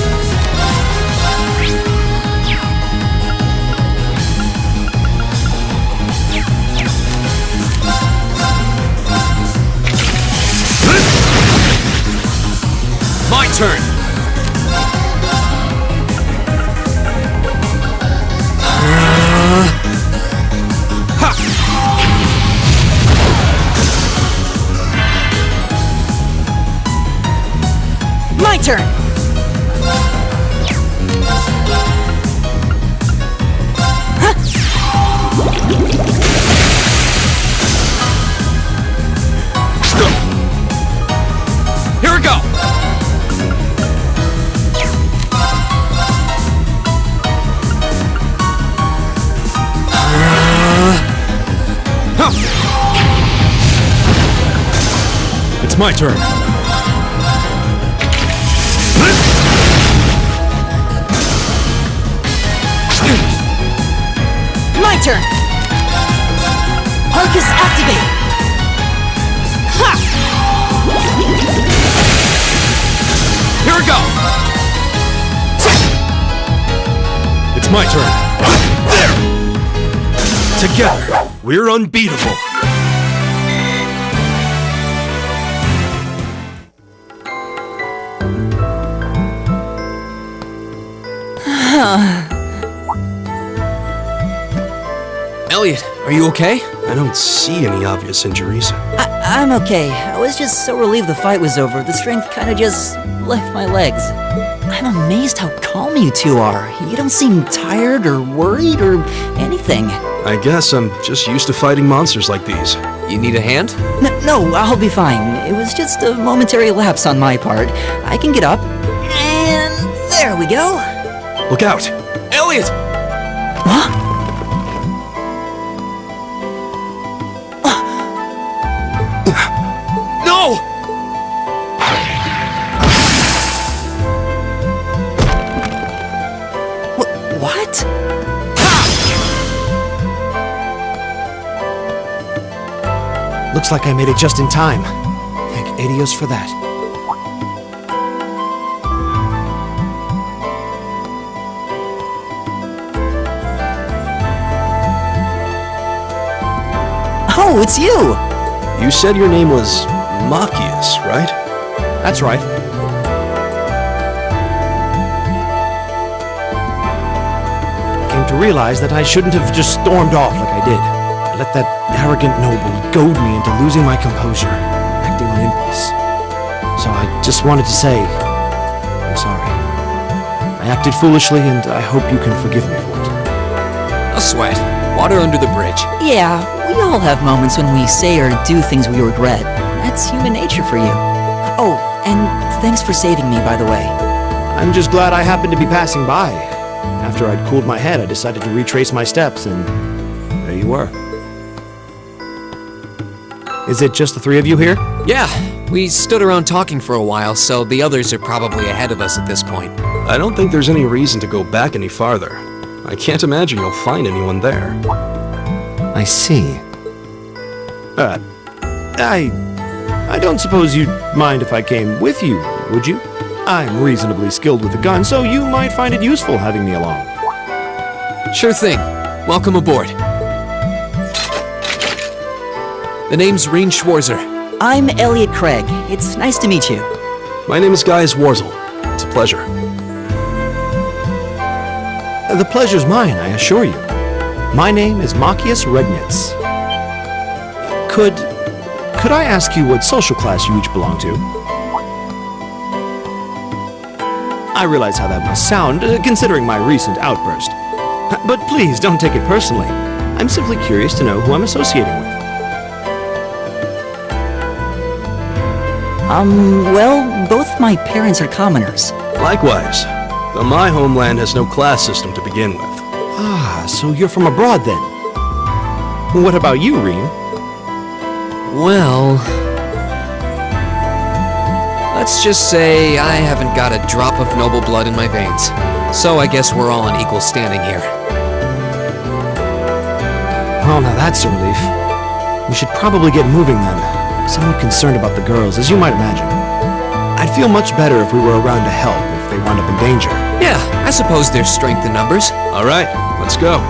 My turn! My turn! Here we go! It's my turn. My turn! Arcus activate! Ha! Here we go! It's my turn. There! Together, we're unbeatable. Elliot, are you okay? I don't see any obvious injuries. I'm okay. I was just so relieved the fight was over. The strength kind of just left my legs. I'm amazed how calm you two are. You don't seem tired or worried or anything. I guess I'm just used to fighting monsters like these. You need a hand? No, I'll be fine. It was just a momentary lapse on my part. I can get up. And there we go. Look out! Elliot! Huh? No! What? Looks like I made it just in time. Thank Adios for that. Oh, it's you! You said your name was Machias, right? That's right. I came to realize that I shouldn't have just stormed off like I did. I let that arrogant noble goad me into losing my composure, acting on impulse. So I just wanted to say, I'm sorry. I acted foolishly, and I hope you can forgive me for it. No sweat. Water under the bridge. Yeah, we all have moments when we say or do things we regret. That's human nature for you. Oh, And thanks for saving me, by the way. I'm just glad I happened to be passing by. After I'd cooled my head, I decided to retrace my steps, and there you were. Is it just the three of you here? Yeah, we stood around talking for a while, so the others are probably ahead of us at this point. I don't think there's any reason to go back any farther. I can't imagine you'll find anyone there. I see. I don't suppose you'd mind if I came with you, would you? I'm reasonably skilled with a gun, so you might find it useful having me along. Sure thing. Welcome aboard. The name's Rean Schwarzer. I'm Elliot Craig. It's nice to meet you. My name is Gaius Warzel. It's a pleasure. The pleasure's mine, I assure you. My name is Machias Regnitz. Could I ask you what social class you each belong to? I realize how that must sound, considering my recent outburst. But please, don't take it personally. I'm simply curious to know who I'm associating with. Well, both my parents are commoners. Likewise, though my homeland has no class system to begin with. Ah, so you're from abroad then? What about you, Rean? Well, let's just say I haven't got a drop of noble blood in my veins. So I guess we're all on equal standing here. Well, now that's a relief. We should probably get moving then. Somewhat concerned about the girls, as you might imagine. I'd feel much better if we were around to help if they wound up in danger. Yeah, I suppose there's strength in numbers. All right, let's go.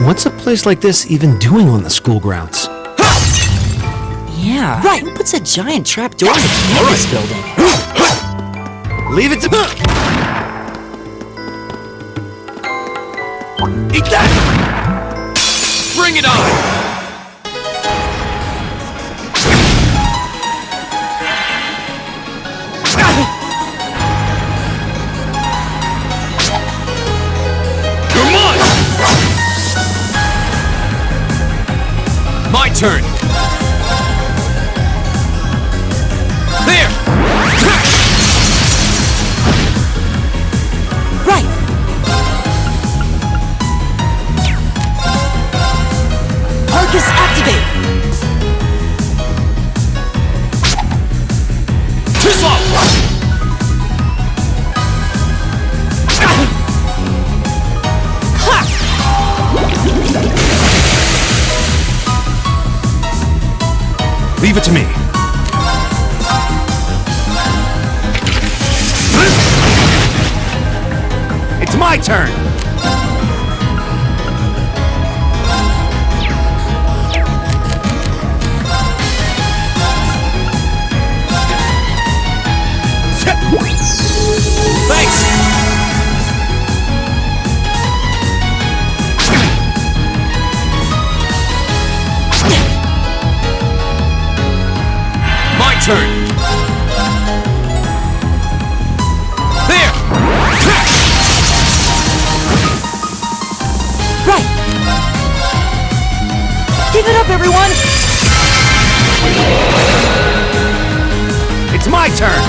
What's a place like this even doing on the school grounds? Yeah, right. Who puts a giant trap door in the campus building? Leave it to me! Eat that! Bring it on! My turn. There. Right. Arcus activate. Too slow. Leave it to me. It's my turn. Thanks. Turn. There. Right. Give it up, everyone. It's my turn.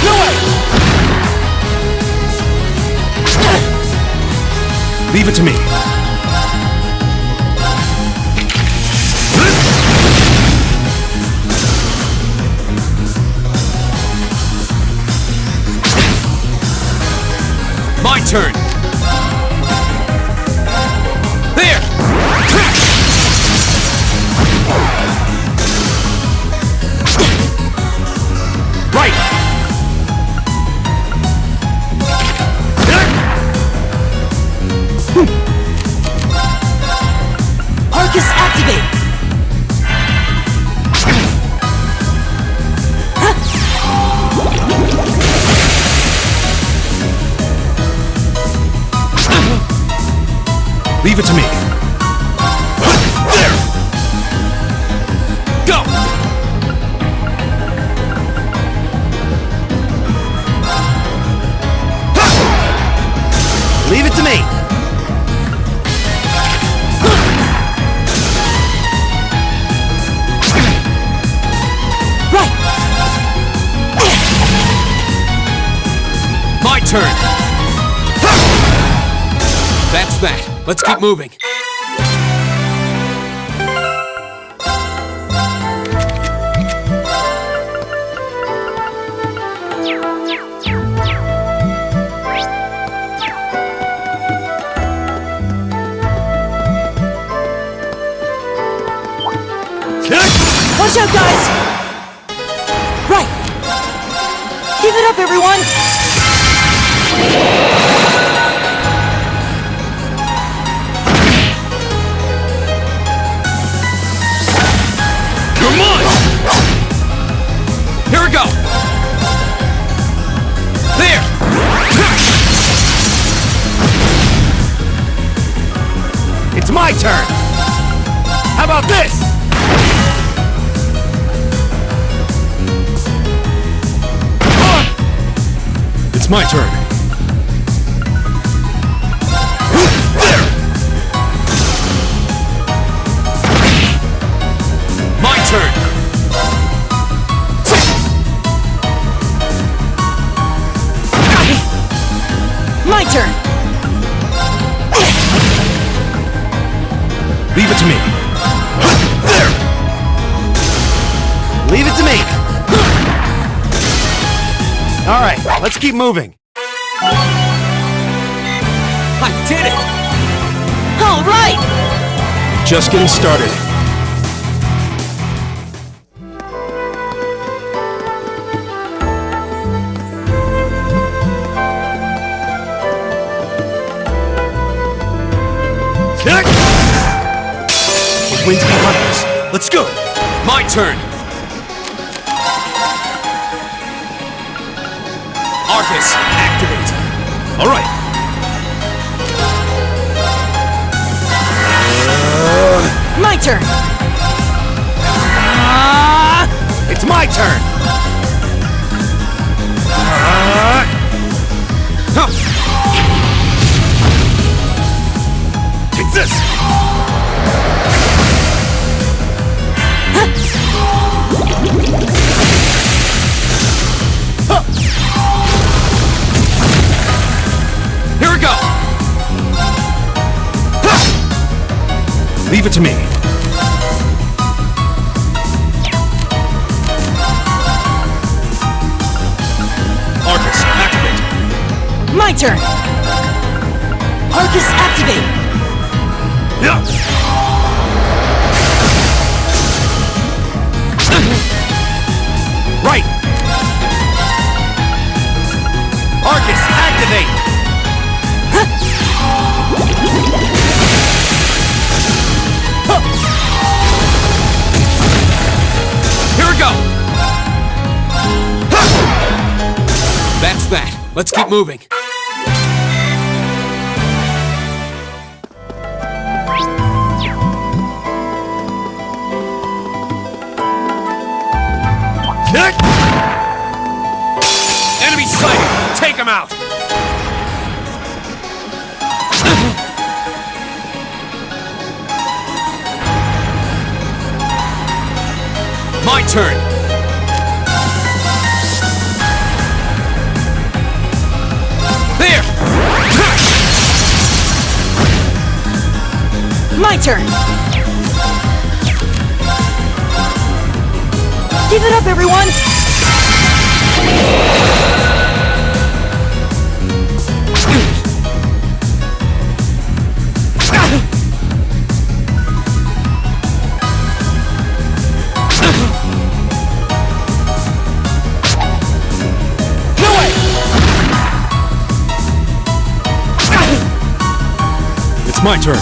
No way. Leave it to me. My turn. There. activate! Leave it to me. There! Go! Leave it to me. My turn! That's that. Let's keep moving. Watch out, guys! Right! Keep it up, everyone! You're mine! Here we go! There! It's my turn! How about this? It's my turn. There! My turn! My turn! Leave it to me. There! Leave it to me. All right, let's keep moving. I did it! All right! Just getting started. The wind's behind us. Let's go. My turn! Arcus, activate! All right. My turn! It's my turn! Take this. Here we go! Leave it to me. Arcus, activate! My turn! Arcus, activate! Yeah. Right! Arcus, activate! Here we go! That's that. Let's keep moving. Enemy sighted! Take him out! My turn! There! My turn! Keep it up, everyone! It's my turn.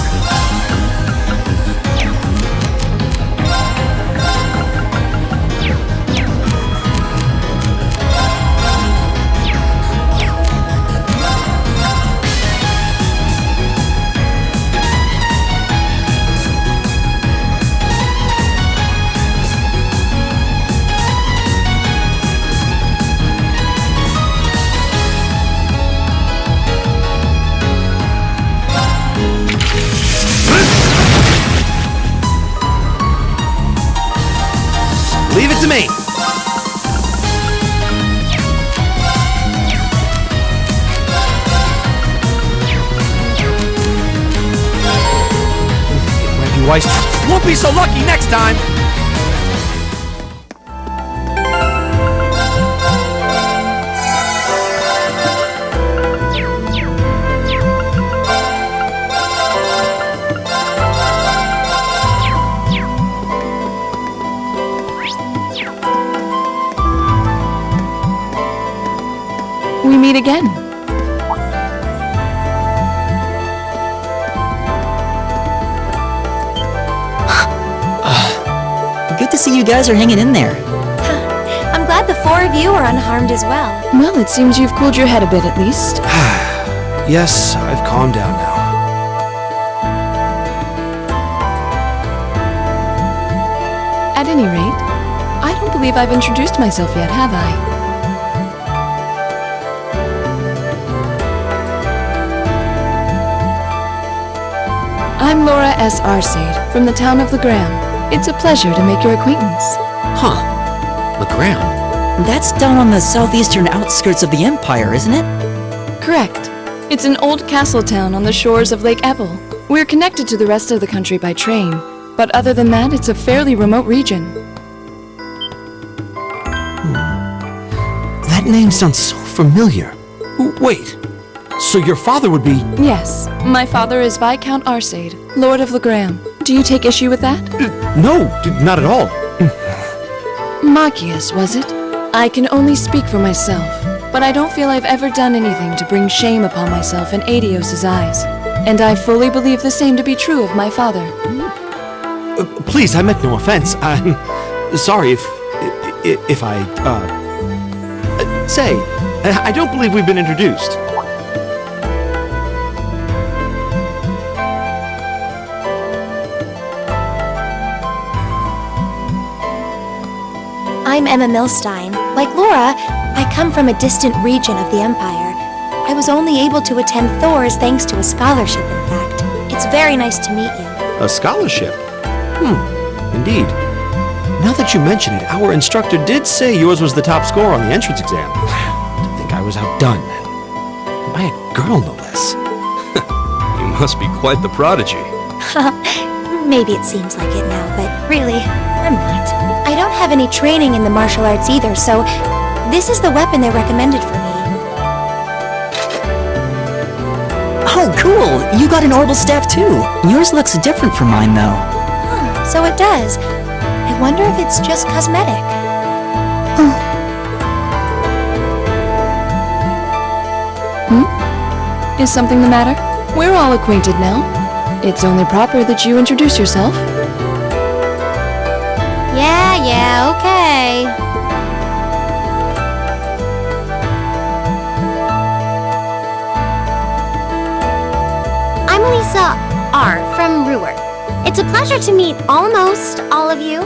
to me! Weiss won't be so lucky next time! We meet again. Good to see you guys are hanging in there. I'm glad the four of you are unharmed as well. Well, it seems you've cooled your head a bit at least. Yes, I've calmed down now. At any rate, I don't believe I've introduced myself yet, have I? I'm Laura S. Arcade, from the town of Legram. It's a pleasure to make your acquaintance. Huh. Legram? That's down on the southeastern outskirts of the Empire, isn't it? Correct. It's an old castle town on the shores of Lake Ebble. We're connected to the rest of the country by train, but other than that, it's a fairly remote region. That name sounds so familiar. Wait, so your father would be... Yes, my father is Viscount Arcade, Lord of Legram. Do you take issue with that? No, not at all. Magius, was it? I can only speak for myself, but I don't feel I've ever done anything to bring shame upon myself in Adios's eyes. And I fully believe the same to be true of my father. Please, I meant no offense. I'm sorry if I, say, I don't believe we've been introduced. I'm Emma Milstein. Like Laura, I come from a distant region of the Empire. I was only able to attend Thor's thanks to a scholarship, in fact. It's very nice to meet you. A scholarship? Indeed. Now that you mention it, our instructor did say yours was the top score on the entrance exam. To think I was outdone. By a girl, no less. You must be quite the prodigy. Maybe it seems like it now, but really, I'm not. I don't have any training in the martial arts either, so this is the weapon they recommended for me. Oh, cool! You got an orbital staff too. Yours looks different from mine, though. Huh, so it does. I wonder if it's just cosmetic. Is something the matter? We're all acquainted now. It's only proper that you introduce yourself. Yeah, okay. I'm Lisa R. from Ruhr. It's a pleasure to meet almost all of you.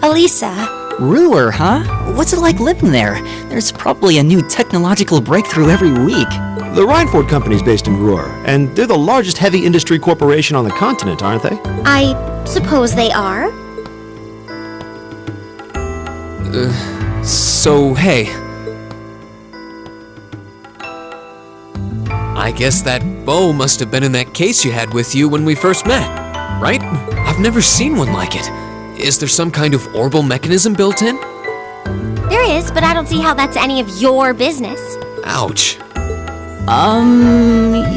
Elisa. Ruhr, huh? What's it like living there? There's probably a new technological breakthrough every week. The Reinford Company's based in Ruhr, and they're the largest heavy industry corporation on the continent, aren't they? I suppose they are. So, hey. I guess that bow must have been in that case you had with you when we first met, right? I've never seen one like it. Is there some kind of orbital mechanism built in? There is, but I don't see how that's any of your business. Ouch.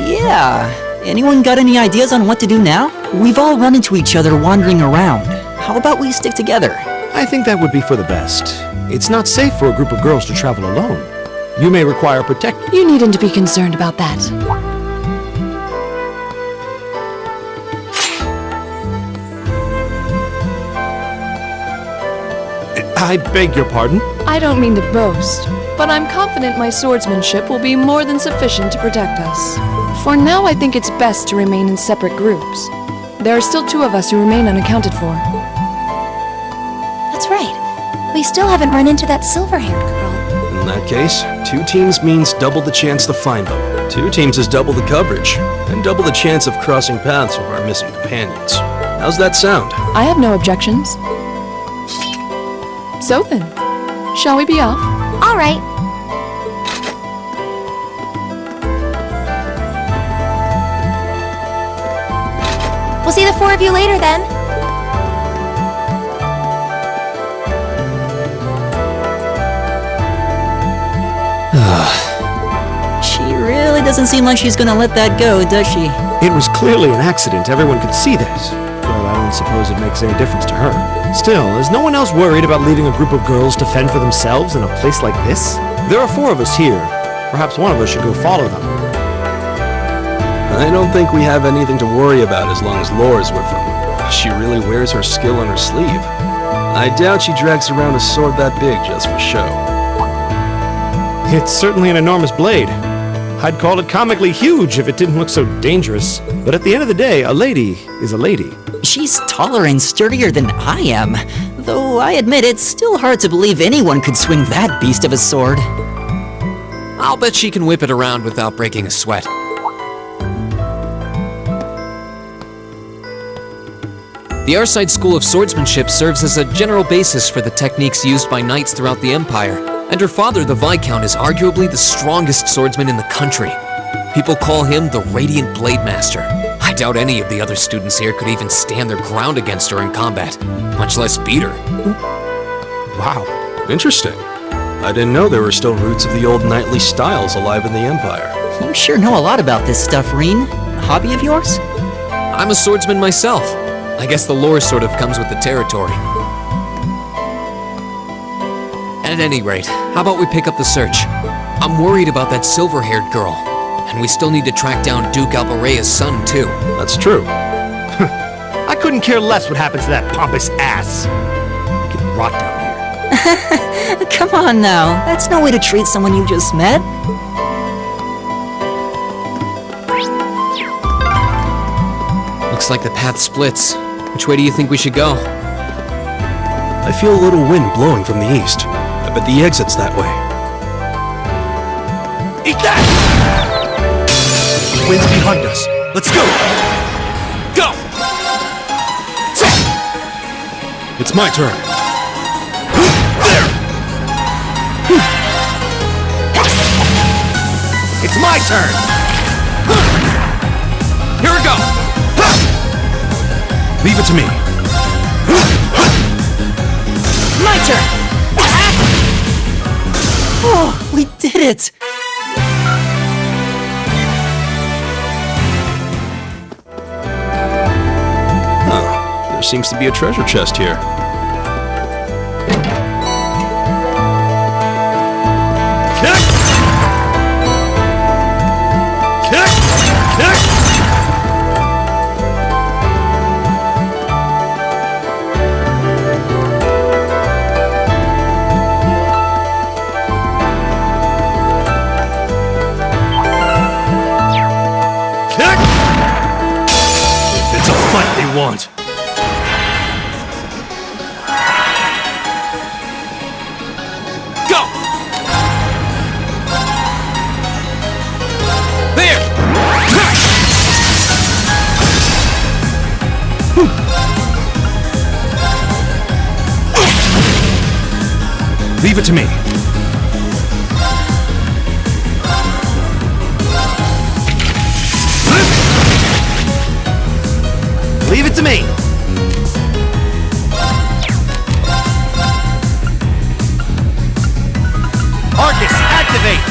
Yeah. Anyone got any ideas on what to do now? We've all run into each other wandering around. How about we stick together? I think that would be for the best. It's not safe for a group of girls to travel alone. You may require protection. You needn't to be concerned about that. I beg your pardon? I don't mean to boast, but I'm confident my swordsmanship will be more than sufficient to protect us. For now, I think it's best to remain in separate groups. There are still 2 of us who remain unaccounted for. That's right. We still haven't run into that silver-haired girl. In that case, 2 teams means double the chance to find them. 2 teams is double the coverage, and double the chance of crossing paths with our missing companions. How's that sound? I have no objections. So then, shall we be off? All right. We'll see the four of you later then. She really doesn't seem like she's gonna let that go, does she? It was clearly an accident. Everyone could see this. But I don't suppose it makes any difference to her. Still, is no one else worried about leaving a group of girls to fend for themselves in a place like this? There are four of us here. Perhaps one of us should go follow them. I don't think we have anything to worry about as long as Laura's with them. She really wears her skill on her sleeve. I doubt she drags around a sword that big just for show. It's certainly an enormous blade. I'd call it comically huge if it didn't look so dangerous. But at the end of the day, a lady is a lady. She's taller and sturdier than I am. Though I admit it's still hard to believe anyone could swing that beast of a sword. I'll bet she can whip it around without breaking a sweat. The Arside School of Swordsmanship serves as a general basis for the techniques used by knights throughout the Empire, and her father, the Viscount, is arguably the strongest swordsman in the country. People call him the Radiant Blade Master. I doubt any of the other students here could even stand their ground against her in combat, much less beat her. Wow, interesting. I didn't know there were still roots of the old knightly styles alive in the Empire. You sure know a lot about this stuff, Reen. A hobby of yours? I'm a swordsman myself. I guess the lore sort of comes with the territory. At any rate, how about we pick up the search? I'm worried about that silver-haired girl. And we still need to track down Duke Albarea's son, too. That's true. I couldn't care less what happens to that pompous ass. He can rot down here. Come on now, that's no way to treat someone you just met. Looks like the path splits. Which way do you think we should go? I feel a little wind blowing from the east. I bet the exit's that way. Eat that! Wind's behind us. Let's go! Go! It's my turn. There! It's my turn! Here we go! Leave it to me. My turn! Oh, we did it! There seems to be a treasure chest here. It's a fight they want. Go! There! Leave it to me. Leave it to me. Arcus, activate!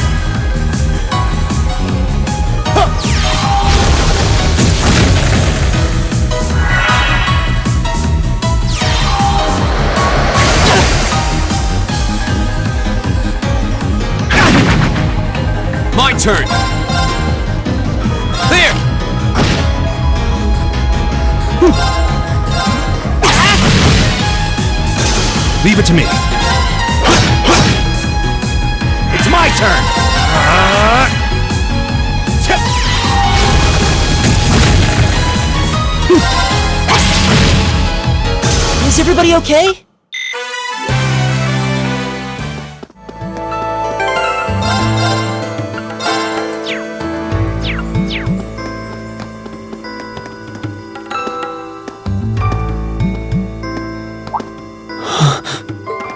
My turn! There! Leave it to me. It's my turn! Is everybody okay?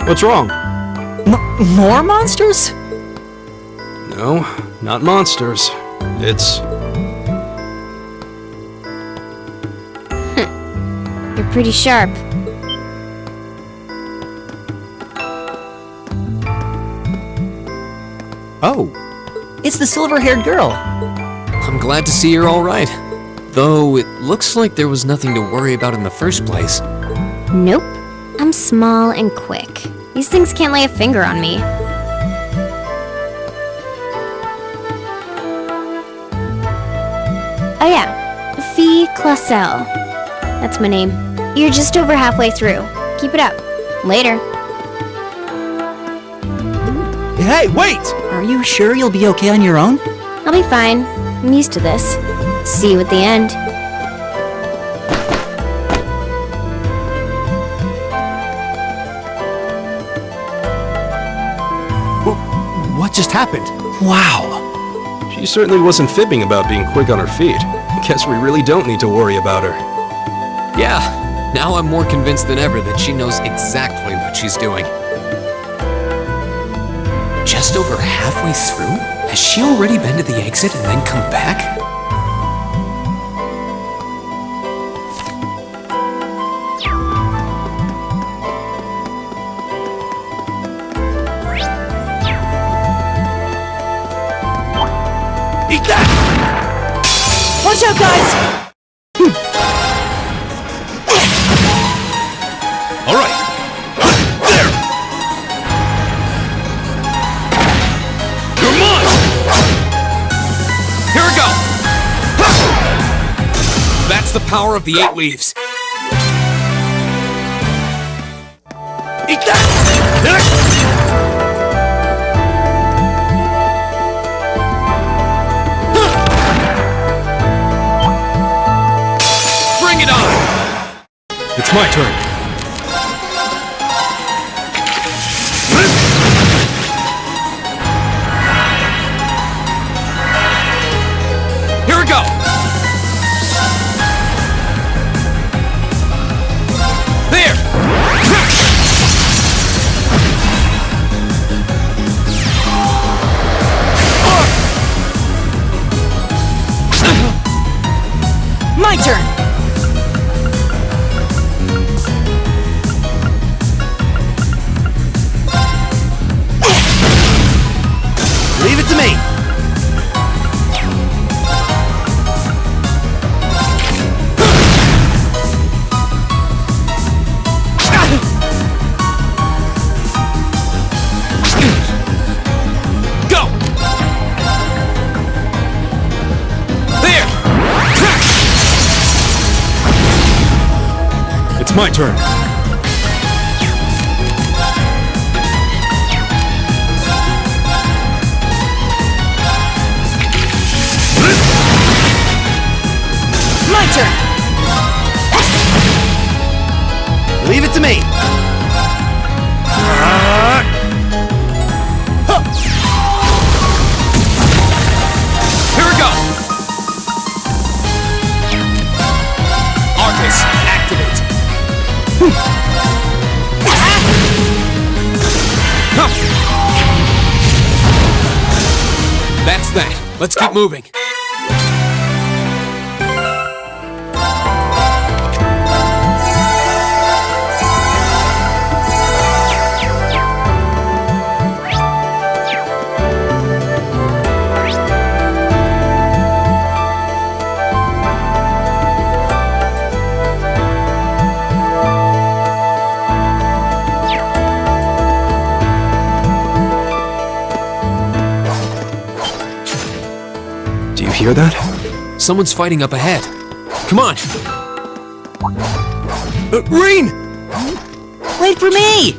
What's wrong? More monsters? No, not monsters. It's... You're pretty sharp. Oh. It's the silver-haired girl. I'm glad to see you're all right. Though it looks like there was nothing to worry about in the first place. Nope. I'm small and quick. These things can't lay a finger on me. Oh yeah, Fee Clausel. That's my name. You're just over halfway through. Keep it up. Later. Hey, wait! Are you sure you'll be okay on your own? I'll be fine. I'm used to this. See you at the end. What just happened? Wow. She certainly wasn't fibbing about being quick on her feet. Guess we really don't need to worry about her. Yeah, now I'm more convinced than ever that she knows exactly what she's doing. Just over halfway through? Has she already been to the exit and then come back? Eat that! Watch out, guys! All right. There! You're mine! Here we go! That's the power of the 8 leaves. Eat that! Bring it on! It's my turn. Here we go! There! My turn! Leave it to me! Go! There! It's my turn. My turn! Leave it to me! Here we go! Arcus, activate! That's that. Let's keep moving. Do you hear that? Someone's fighting up ahead. Come on! Rain! Wait for me!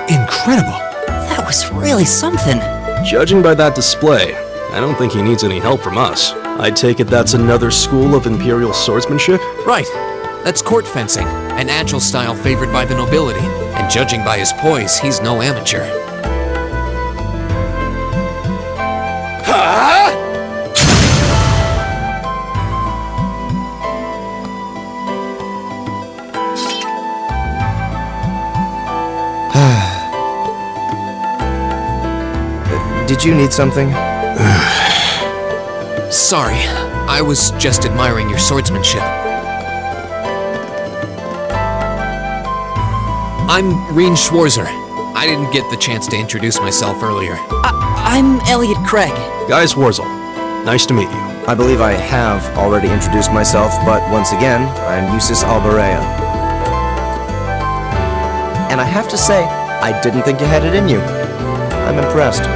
Incredible! That was really something. Judging by that display, I don't think he needs any help from us. I take it that's another school of Imperial swordsmanship? Right. That's court fencing, an agile style favored by the nobility. And judging by his poise, he's no amateur. Did you need something? Sorry, I was just admiring your swordsmanship. I'm Reen Schwarzer. I didn't get the chance to introduce myself earlier. I'm Elliot Craig. Guy Swarzel. Nice to meet you. I believe I have already introduced myself, but once again, I'm Eustace Alberea. And I have to say, I didn't think you had it in you. I'm impressed.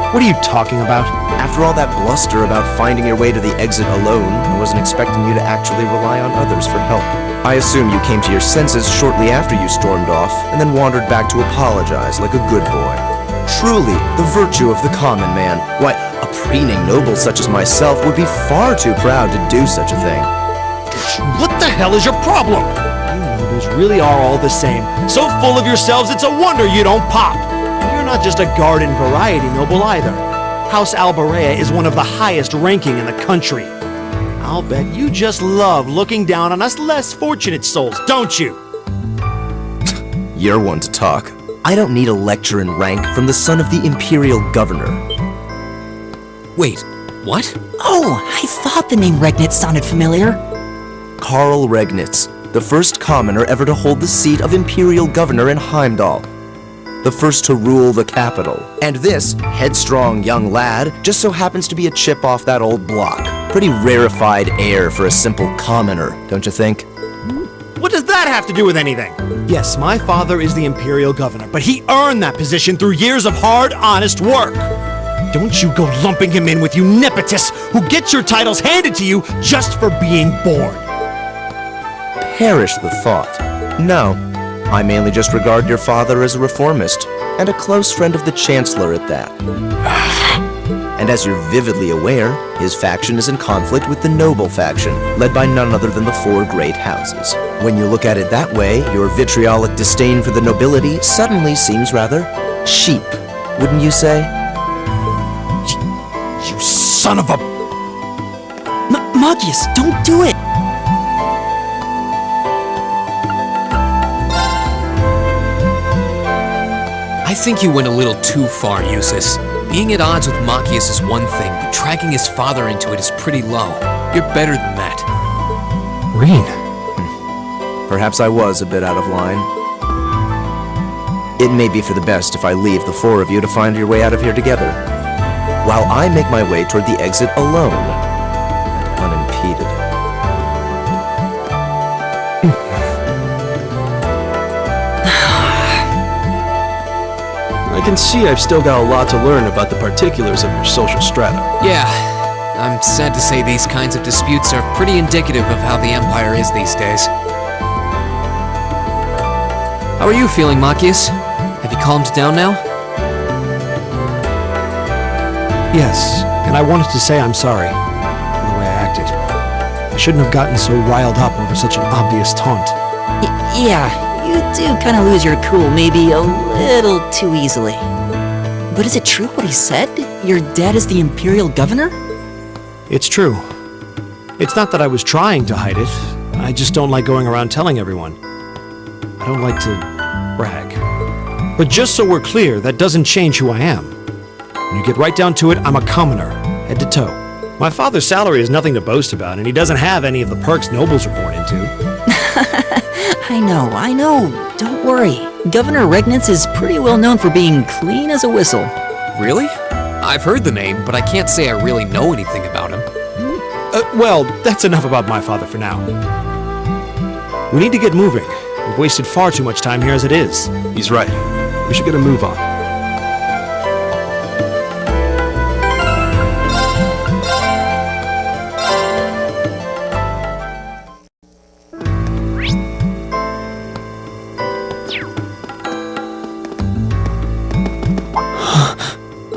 What are you talking about? After all that bluster about finding your way to the exit alone, I wasn't expecting you to actually rely on others for help. I assume you came to your senses shortly after you stormed off, and then wandered back to apologize like a good boy. Truly, the virtue of the common man. Why, a preening noble such as myself would be far too proud to do such a thing. What the hell is your problem? You nobles really are all the same. So full of yourselves, it's a wonder you don't pop. You're not just a garden variety noble either. House Alberea is one of the highest ranking in the country. I'll bet you just love looking down on us less fortunate souls, don't you? You're one to talk. I don't need a lecture in rank from the son of the Imperial Governor. Wait, what? Oh, I thought the name Regnitz sounded familiar. Karl Regnitz, the first commoner ever to hold the seat of Imperial Governor in Heimdall. The first to rule the capital. And this headstrong young lad just so happens to be a chip off that old block. Pretty rarefied air for a simple commoner, don't you think? What does that have to do with anything? Yes, my father is the Imperial Governor, but he earned that position through years of hard, honest work. Don't you go lumping him in with you nepotists who get your titles handed to you just for being born. Perish the thought. No, I mainly just regard your father as a reformist, and a close friend of the Chancellor at that. And as you're vividly aware, his faction is in conflict with the noble faction, led by none other than the four great houses. When you look at it that way, your vitriolic disdain for the nobility suddenly seems rather cheap, wouldn't you say? You son of a... Magius, don't do it! I think you went a little too far, Eustace. Being at odds with Machias is one thing, but dragging his father into it is pretty low. You're better than that. Reen. Perhaps I was a bit out of line. It may be for the best if I leave the four of you to find your way out of here together, while I make my way toward the exit alone and unimpeded. I can see I've still got a lot to learn about the particulars of your social strata. Yeah, I'm sad to say these kinds of disputes are pretty indicative of how the Empire is these days. How are you feeling, Machias? Have you calmed down now? Yes, and I wanted to say I'm sorry for the way I acted. I shouldn't have gotten so riled up over such an obvious taunt. Yeah, you do kind of lose your cool maybe a little too easily. But is it true what he said? Your dad is the Imperial Governor? It's true. It's not that I was trying to hide it. I just don't like going around telling everyone. I don't like to brag. But just so we're clear, that doesn't change who I am. When you get right down to it, I'm a commoner, head to toe. My father's salary is nothing to boast about, and he doesn't have any of the perks nobles are born into. I know. Don't worry. Governor Regnitz is pretty well known for being clean as a whistle. Really? I've heard the name, but I can't say I really know anything about him. Well, that's enough about my father for now. We need to get moving. We've wasted far too much time here as it is. He's right. We should get a move on.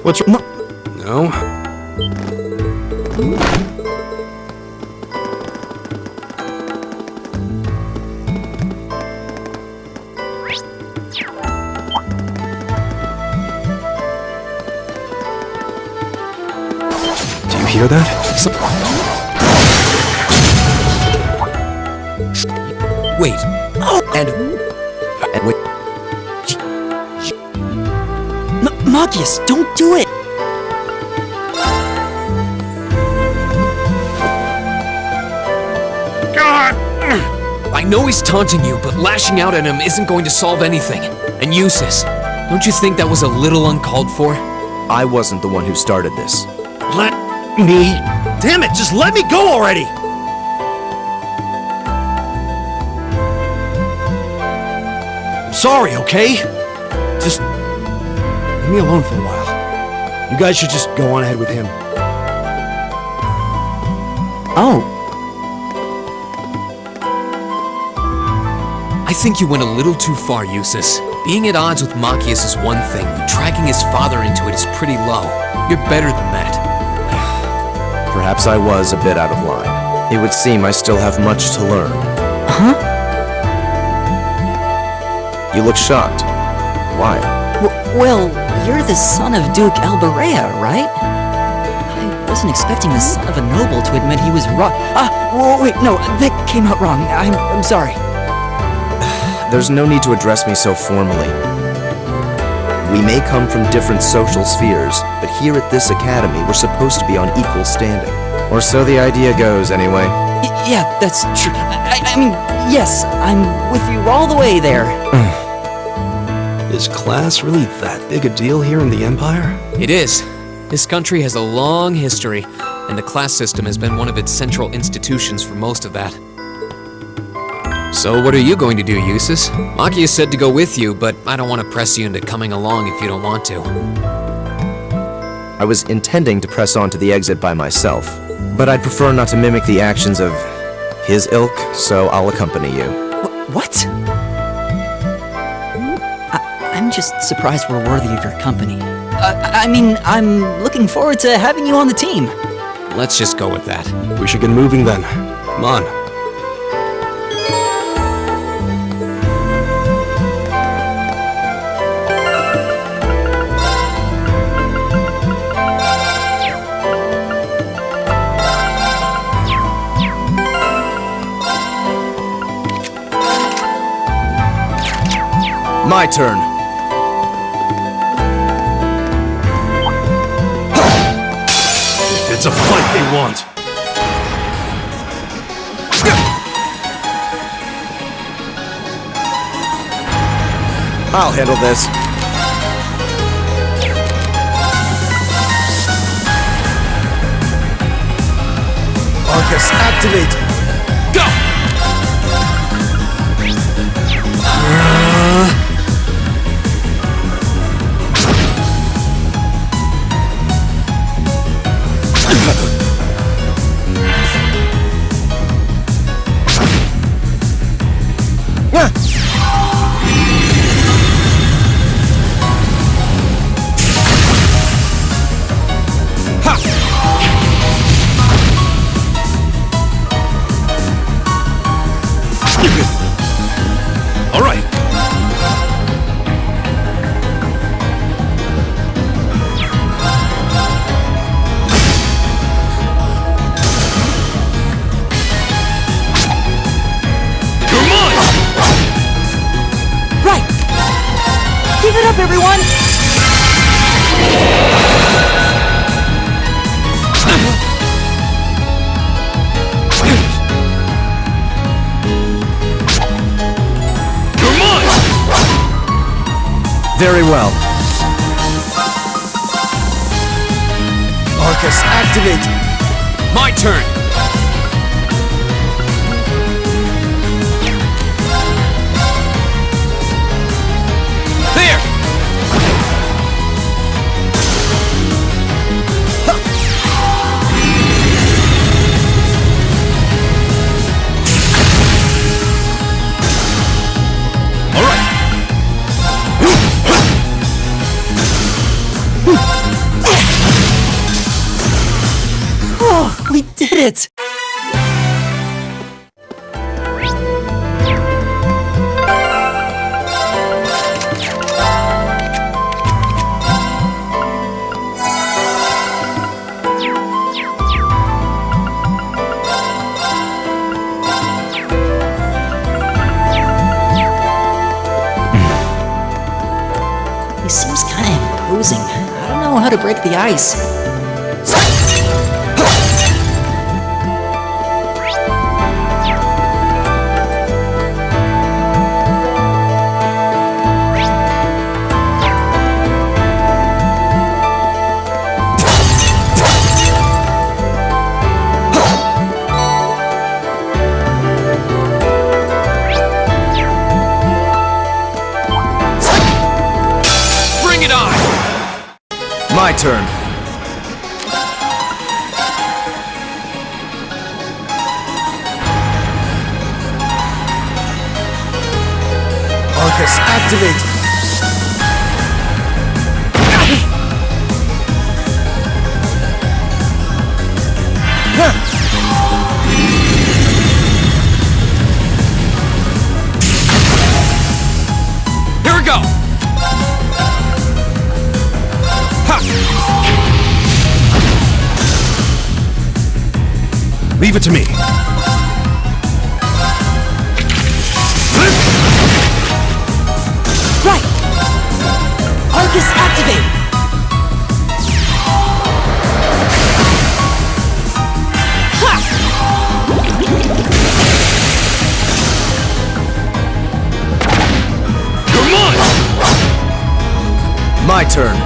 What's wrong? No. hear that? Wait. And wait. Magius, don't do it! I know he's taunting you, but lashing out at him isn't going to solve anything. And Eustace, don't you think that was a little uncalled for? I wasn't the one who started this. Let me... Damn it, just let me go already! I'm sorry, okay? Just... leave me alone for a while. You guys should just go on ahead with him. Oh. I think you went a little too far, Eustace. Being at odds with Machias is one thing, but dragging his father into it is pretty low. You're better than that. Perhaps I was a bit out of line. It would seem I still have much to learn. Huh? You look shocked. Why? Well, you're the son of Duke Albarea, right? I wasn't expecting the son of a noble to admit he was wrong. Wait, no, that came out wrong. I'm sorry. There's no need to address me so formally. We may come from different social spheres, but here at this academy, we're supposed to be on equal standing. Or so the idea goes, anyway. Yeah, that's true. I mean, yes, I'm with you all the way there. Is class really that big a deal here in the Empire? It is. This country has a long history, and the class system has been one of its central institutions for most of that. So what are you going to do, Eustace? Machias said to go with you, but I don't want to press you into coming along if you don't want to. I was intending to press on to the exit by myself, but I'd prefer not to mimic the actions of his ilk, so I'll accompany you. What? I'm just surprised we're worthy of your company. I mean, I'm looking forward to having you on the team. Let's just go with that. We should get moving then. Come on. My turn. If it's a fight they want. I'll handle this. Arcus, activate! Go! All right. You're mine! Right! Give it up, everyone! Very well. Arcus, activate! My turn! There! All right. Oh, we did it! closing. I don't know how to break the ice. My turn. Arcus, activate! Here we go! Leave it to me. Right! Arcus, activate! Come on! My turn.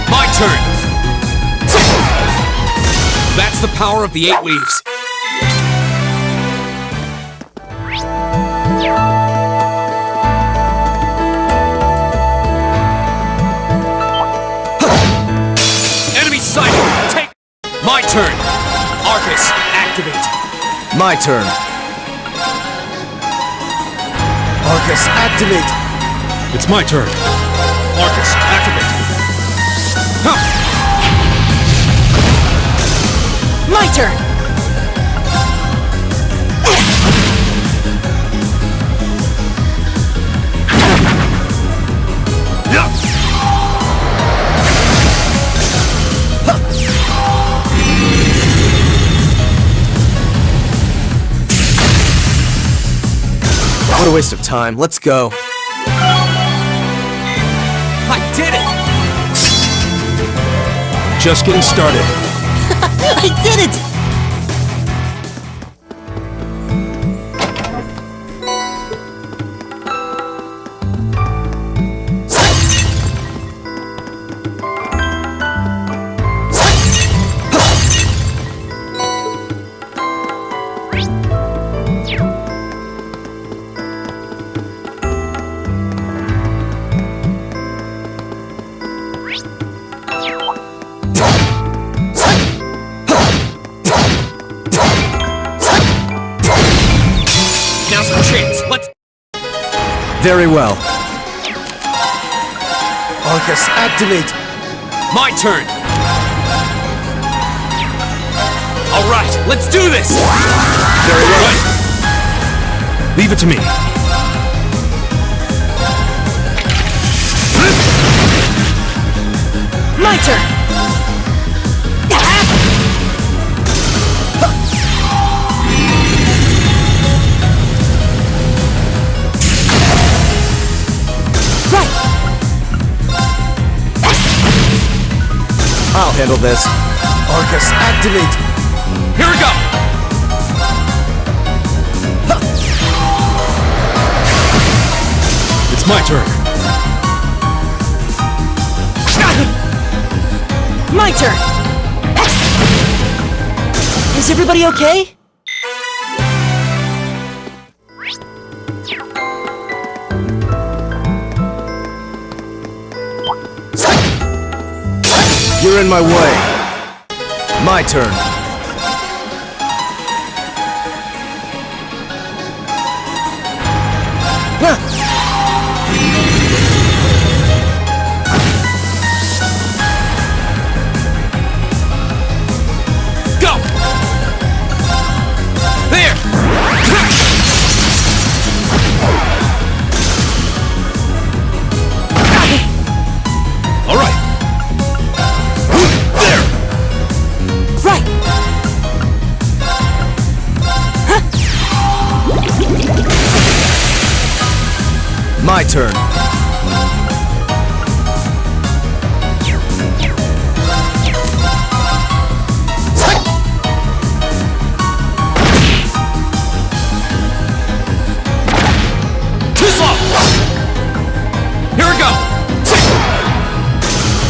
My turn! That's the power of the 8 leaves. Enemy sighted! Take... My turn! Arcus, activate! My turn. Arcus, activate! It's my turn. Arcus, activate! My turn! What a waste of time. Let's go. I did it! Just getting started. I did it! Now's our chance. Let's... Very well. Arcus, activate! My turn! Alright, let's do this! Very well. Leave it to me. My turn! I'll handle this. Arcus, activate! Here we go! It's my turn. My turn! Is everybody okay? You're in my way. My turn. Go! There! All right. my turn. Too slow! Here we go!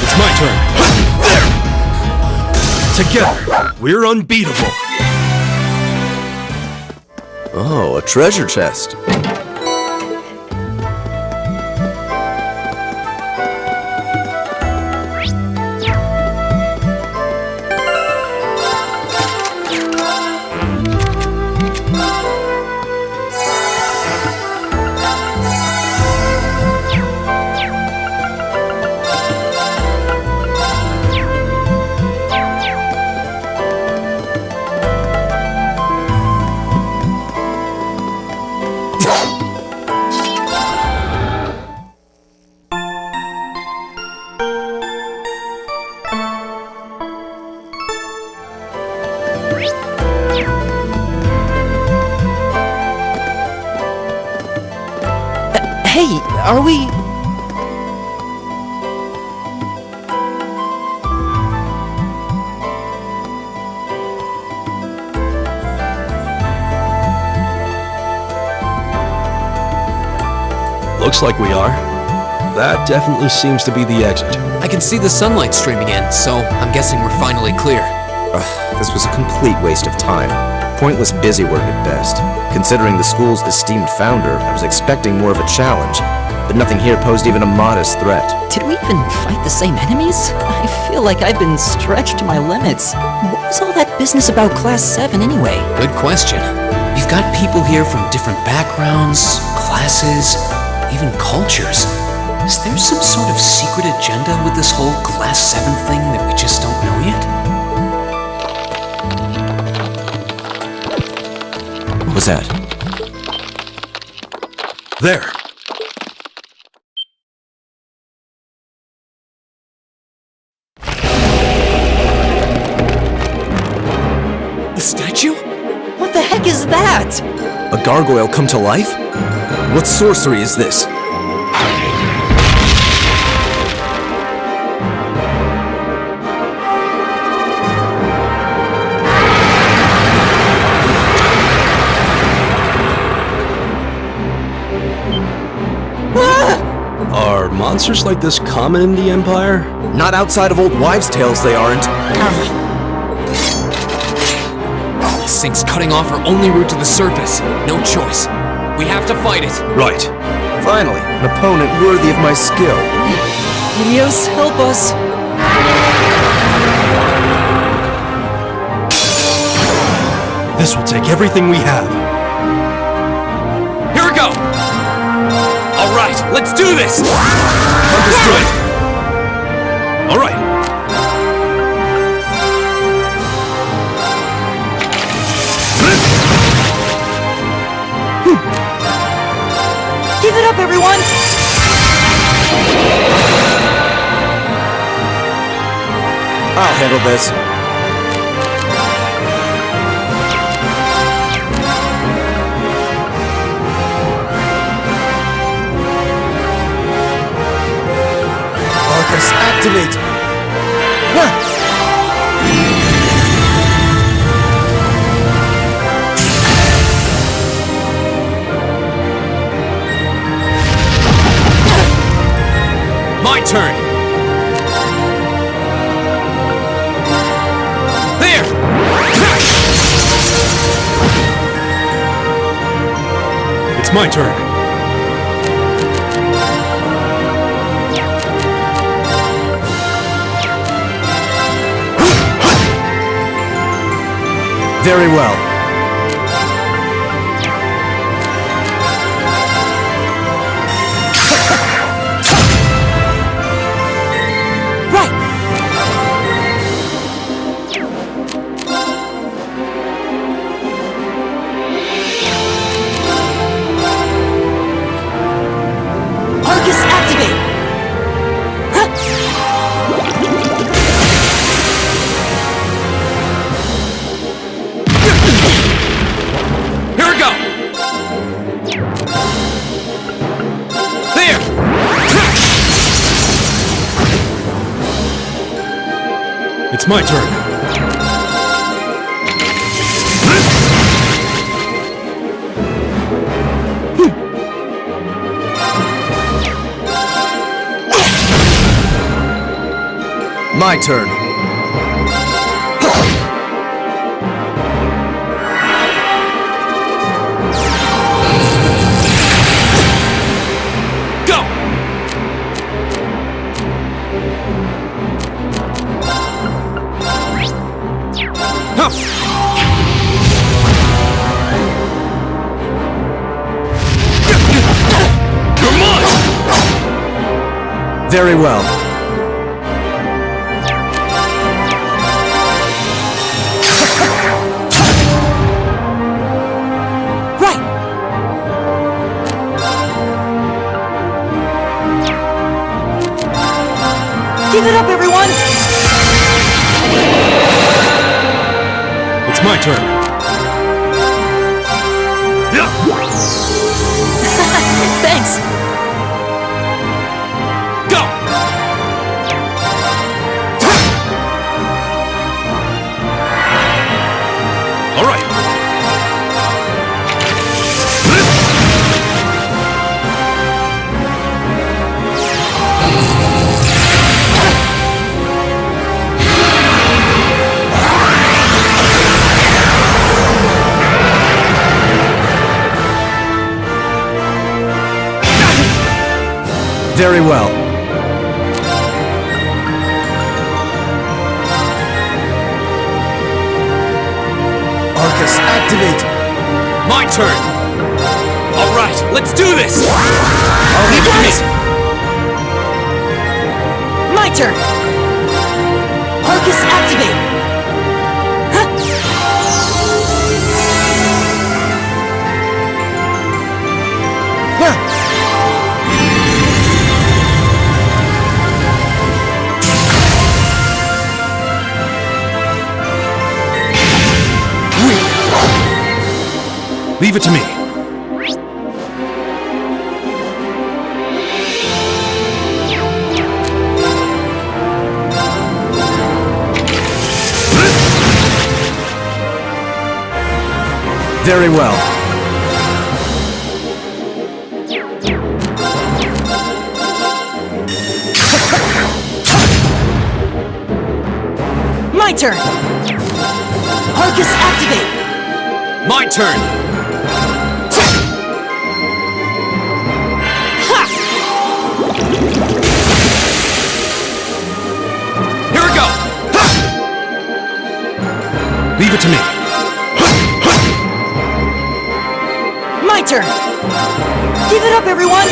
It's my turn. There! Together, we're unbeatable. Oh, a treasure chest. Hey, are we... Looks like we are. That definitely seems to be the exit. I can see the sunlight streaming in, so I'm guessing we're finally clear. This was a complete waste of time. Pointless busywork at best. Considering the school's esteemed founder, I was expecting more of a challenge, but nothing here posed even a modest threat. Did we even fight the same enemies? I feel like I've been stretched to my limits. What was all that business about Class 7 anyway? Good question. You've got people here from different backgrounds, classes, even cultures. Is there some sort of secret agenda with this whole Class 7 thing that we just don't know yet? What was that? There. The statue? What the heck is that? A gargoyle come to life? What sorcery is this? Are monsters like this common in the Empire? Not outside of old wives' tales, they aren't. This thing's cutting off our only route to the surface. No choice. We have to fight it. Right. Finally, an opponent worthy of my skill. Helios, help us. This will take everything we have. Here we go! All right, let's do this! Understood. All right. Give it up, everyone! I'll handle this. Arcus, activate! My turn! There! It's my turn. Very well. Arcus, activate! It's my turn. My turn. Go! You're mine! Very well. Give it up, everyone! It's my turn. Thanks! Go! All right. Very well. Arcus, activate! My turn! Alright, let's do this! You guys! My turn! Arcus, activate! Leave it to me. Very well. My turn! Arcus, activate! My turn! Here we go! Leave it to me. My turn! Give it up, everyone!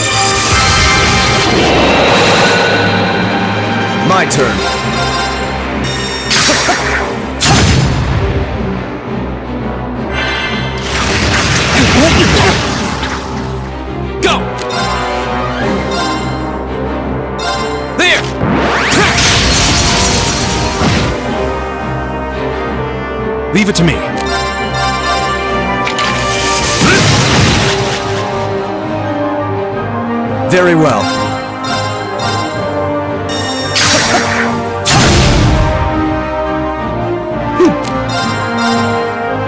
My turn. Go! There! Leave it to me. Very well.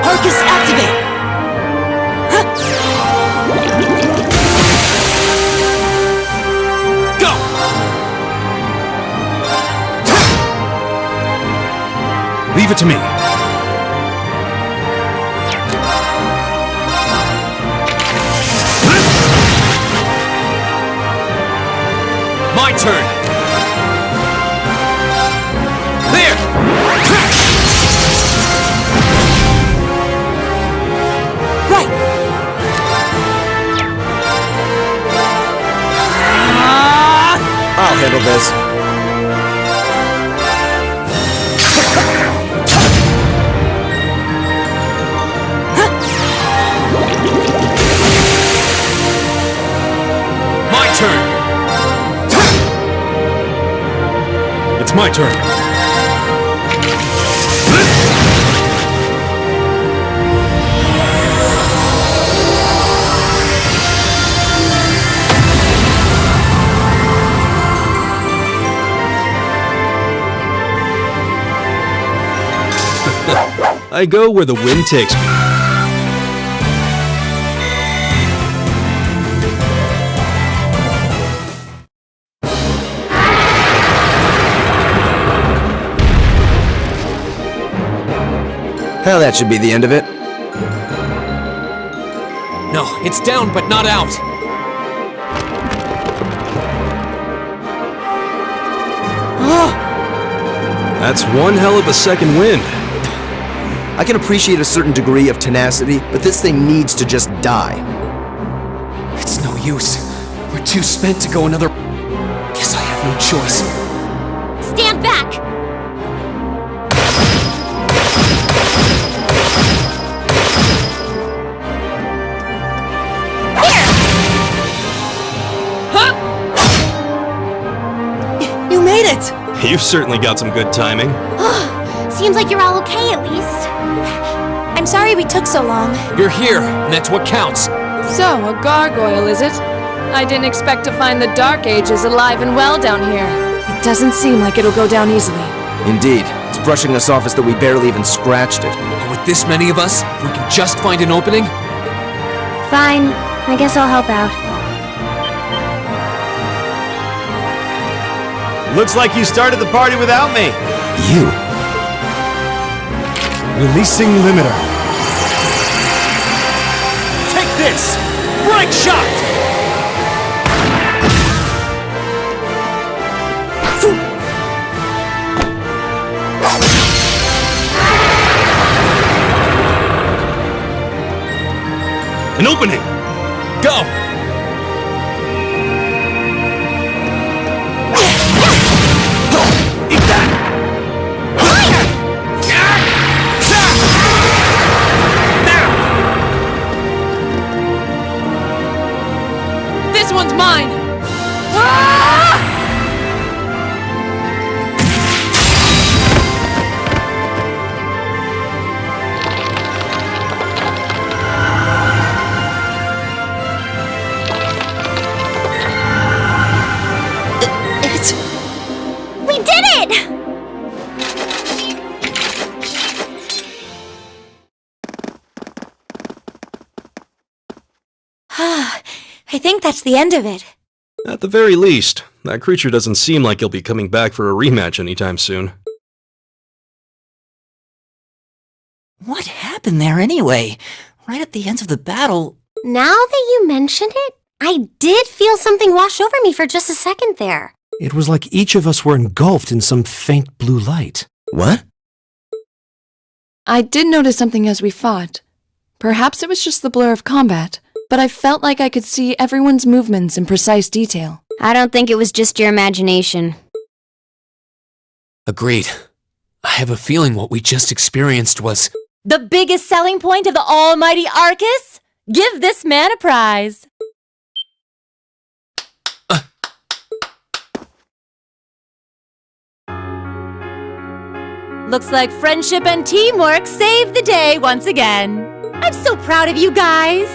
Arcus, activate! Go! Leave it to me. My turn! There! Right! I'll handle this. My turn! It's my turn. I go where the wind takes me. Well, that should be the end of it. No, it's down but not out. That's one hell of a second wind. I can appreciate a certain degree of tenacity, but this thing needs to just die. It's no use. We're too spent to go another... Guess I have no choice. Stand back! You made it! You've certainly got some good timing. Seems like you're all okay at least. I'm sorry we took so long. You're here, and that's what counts. So, a gargoyle, is it? I didn't expect to find the Dark Ages alive and well down here. It doesn't seem like it'll go down easily. Indeed. It's brushing us off as though we barely even scratched it. But with this many of us, if we can just find an opening... Fine. I guess I'll help out. Looks like you started the party without me. You? Releasing limiter. Take this! Bright shot! An opening! Go! Eat that! This one's mine! We did it! I think that's the end of it. At the very least, that creature doesn't seem like he'll be coming back for a rematch anytime soon. What happened there anyway? Right at the end of the battle... Now that you mention it, I did feel something wash over me for just a second there. It was like each of us were engulfed in some faint blue light. What? I did notice something as we fought. Perhaps it was just the blur of combat, but I felt like I could see everyone's movements in precise detail. I don't think it was just your imagination. Agreed. I have a feeling what we just experienced was... The biggest selling point of the almighty Arcus? Give this man a prize. Looks like friendship and teamwork saved the day once again. I'm so proud of you guys.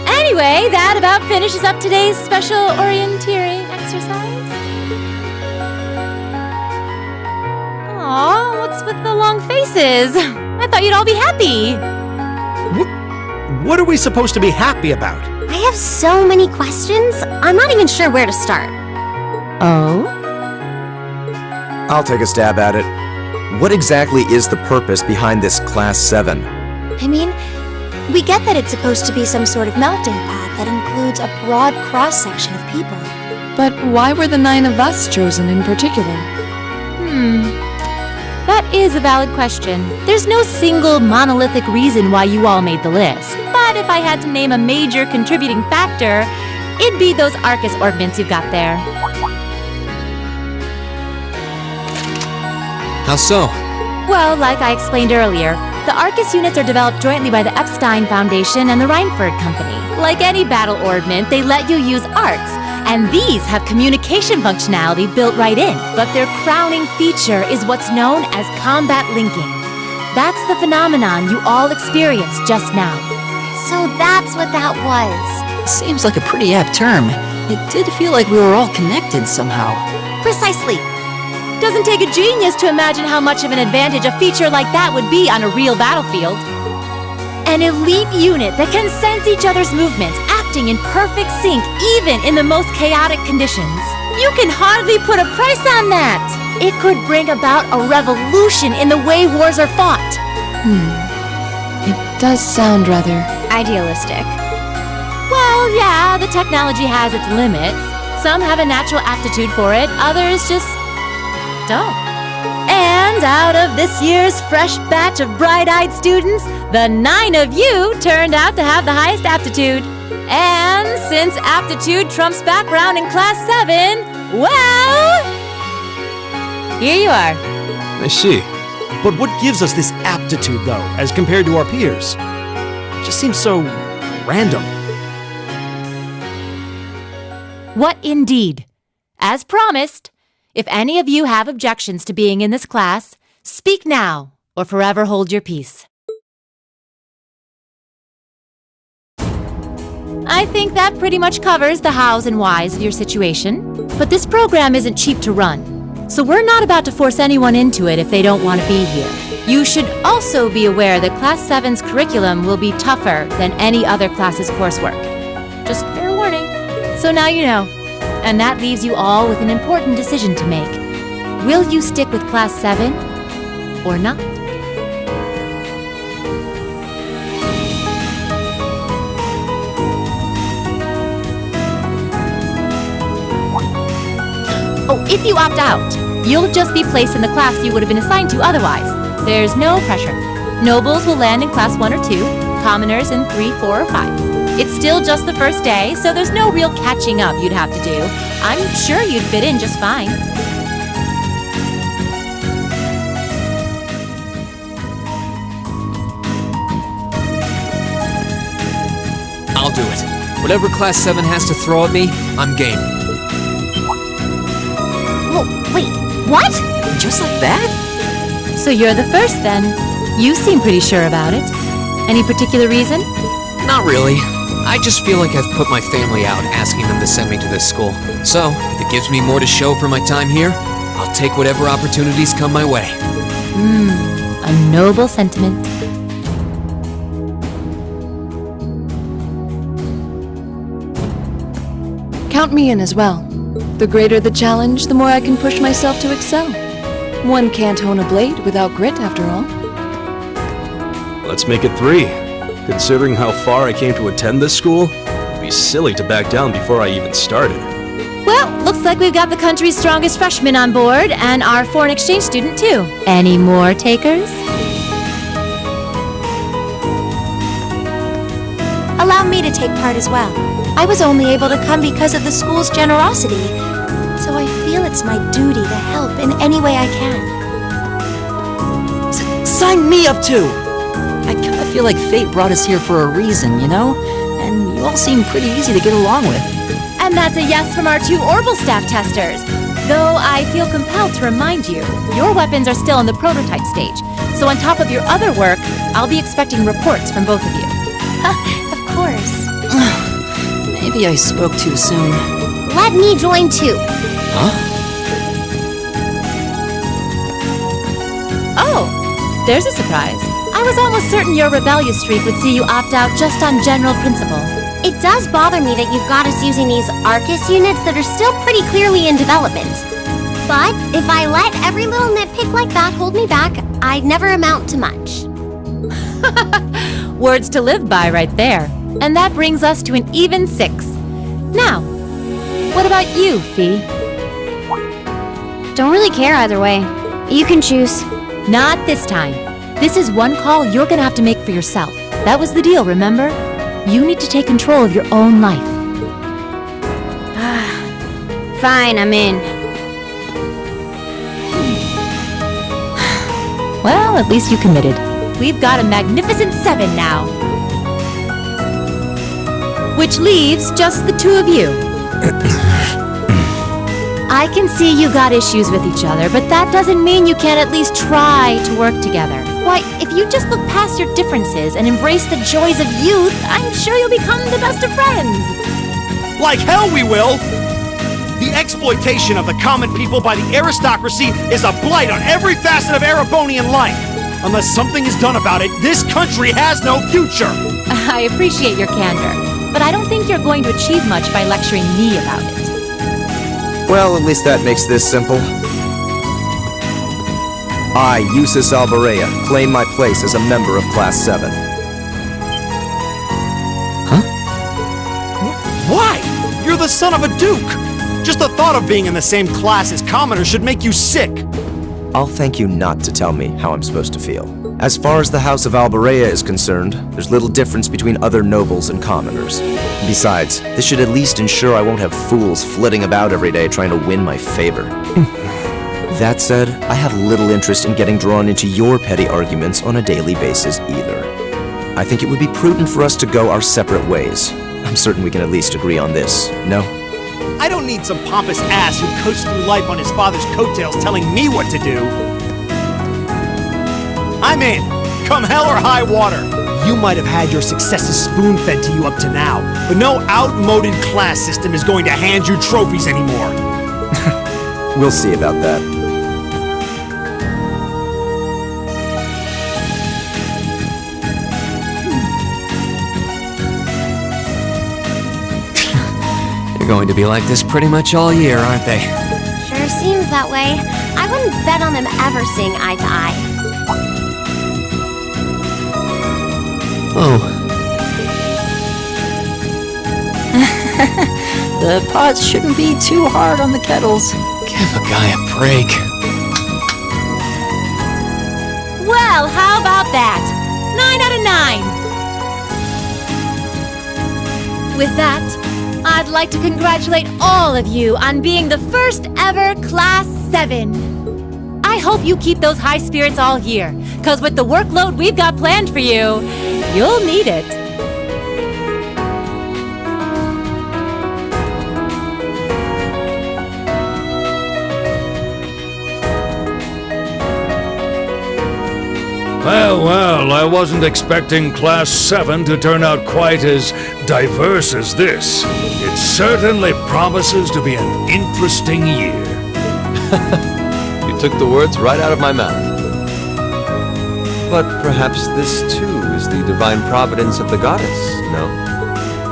Anyway, that about finishes up today's special orienteering exercise. Aw, what's with the long faces? I thought you'd all be happy. What are we supposed to be happy about? I have so many questions, I'm not even sure where to start. Oh? I'll take a stab at it. What exactly is the purpose behind this Class 7? I mean, we get that it's supposed to be some sort of melting pot that includes a broad cross-section of people. But why were the 9 of us chosen in particular? That is a valid question. There's no single monolithic reason why you all made the list. But if I had to name a major contributing factor, it'd be those Arcus orbments you've got there. How so? Well, like I explained earlier, the Arcus units are developed jointly by the Epstein Foundation and the Reinford Company. Like any battle orbment, they let you use arcs, and these have communication functionality built right in. But their crowning feature is what's known as combat linking. That's the phenomenon you all experienced just now. So that's what that was. Seems like a pretty apt term. It did feel like we were all connected somehow. Precisely. Doesn't take a genius to imagine how much of an advantage a feature like that would be on a real battlefield. An elite unit that can sense each other's movements, acting in perfect sync even in the most chaotic conditions. You can hardly put a price on that. It could bring about a revolution in the way wars are fought. It does sound rather idealistic. Well, yeah, the technology has its limits. Some have a natural aptitude for it, others just don't. And out of this year's fresh batch of bright-eyed students, the 9 of you turned out to have the highest aptitude. And since aptitude trumps background in Class 7, well, here you are. I see. But what gives us this aptitude, though, as compared to our peers? It just seems so random. What indeed? As promised, if any of you have objections to being in this class, speak now or forever hold your peace. I think that pretty much covers the hows and whys of your situation. But this program isn't cheap to run, so we're not about to force anyone into it if they don't want to be here. You should also be aware that Class 7's curriculum will be tougher than any other class's coursework. Just fair warning. So now you know. And that leaves you all with an important decision to make. Will you stick with Class 7 or not? Oh, if you opt out, you'll just be placed in the class you would have been assigned to otherwise. There's no pressure. Nobles will land in Class 1 or 2, commoners in 3, 4, or 5. It's still just the first day, so there's no real catching up you'd have to do. I'm sure you'd fit in just fine. I'll do it. Whatever Class 7 has to throw at me, I'm game. Whoa, wait, what? Just like that? So you're the first then. You seem pretty sure about it. Any particular reason? Not really. I just feel like I've put my family out asking them to send me to this school. So, if it gives me more to show for my time here, I'll take whatever opportunities come my way. A noble sentiment. Count me in as well. The greater the challenge, the more I can push myself to excel. One can't hone a blade without grit, after all. Let's make it 3. Considering how far I came to attend this school, it'd be silly to back down before I even started. Well, looks like we've got the country's strongest freshman on board, and our foreign exchange student too. Any more takers? Allow me to take part as well. I was only able to come because of the school's generosity, so I feel it's my duty to help in any way I can. Sign me up too! I kinda feel like fate brought us here for a reason, you know? And you all seem pretty easy to get along with. And that's a yes from our 2 Orbital staff testers. Though I feel compelled to remind you, your weapons are still in the prototype stage. So on top of your other work, I'll be expecting reports from both of you. Of course. Maybe I spoke too soon. Let me join too. Huh? Oh, there's a surprise. I was almost certain your rebellious streak would see you opt out just on general principle. It does bother me that you've got us using these Arcus units that are still pretty clearly in development. But if I let every little nitpick like that hold me back, I'd never amount to much. Words to live by right there. And that brings us to an even 6. Now, what about you, Fee? Don't really care either way. You can choose. Not this time. This is one call you're gonna have to make for yourself. That was the deal, remember? You need to take control of your own life. Fine, I'm in. Well, at least you committed. We've got a magnificent 7 now. Which leaves just the 2 of you. I can see you got issues with each other, but that doesn't mean you can't at least try to work together. Why, if you just look past your differences and embrace the joys of youth, I'm sure you'll become the best of friends. Like hell we will! The exploitation of the common people by the aristocracy is a blight on every facet of Erebonian life. Unless something is done about it, this country has no future! I appreciate your candor, but I don't think you're going to achieve much by lecturing me about it. Well, at least that makes this simple. I, Eustace Alvarea, claim my place as a member of Class 7. Why? You're the son of a duke! Just the thought of being in the same class as commoners should make you sick! I'll thank you not to tell me how I'm supposed to feel. As far as the House of Alvarea is concerned, there's little difference between other nobles and commoners. Besides, this should at least ensure I won't have fools flitting about every day trying to win my favor. That said, I have little interest in getting drawn into your petty arguments on a daily basis either. I think it would be prudent for us to go our separate ways. I'm certain we can at least agree on this, no? I don't need some pompous ass who coasts through life on his father's coattails telling me what to do. I'm in, come hell or high water. You might have had your successes spoon-fed to you up to now, but no outmoded class system is going to hand you trophies anymore. We'll see about that. They're going to be like this pretty much all year, aren't they? Sure seems that way. I wouldn't bet on them ever seeing eye to eye. Oh. The pots shouldn't be too hard on the kettles. Give a guy a break. Well, how about that? 9 out of 9! With that, I'd like to congratulate all of you on being the first ever Class 7. I hope you keep those high spirits all year, cause with the workload we've got planned for you, you'll need it. Well, I wasn't expecting Class 7 to turn out quite as diverse as this. It certainly promises to be an interesting year. You took the words right out of my mouth. But perhaps this too is the divine providence of the goddess, no?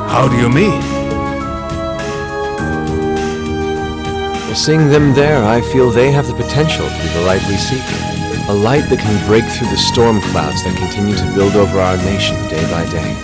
How do you mean? Well, seeing them there, I feel they have the potential to be the light we seek. A light that can break through the storm clouds that continue to build over our nation day by day.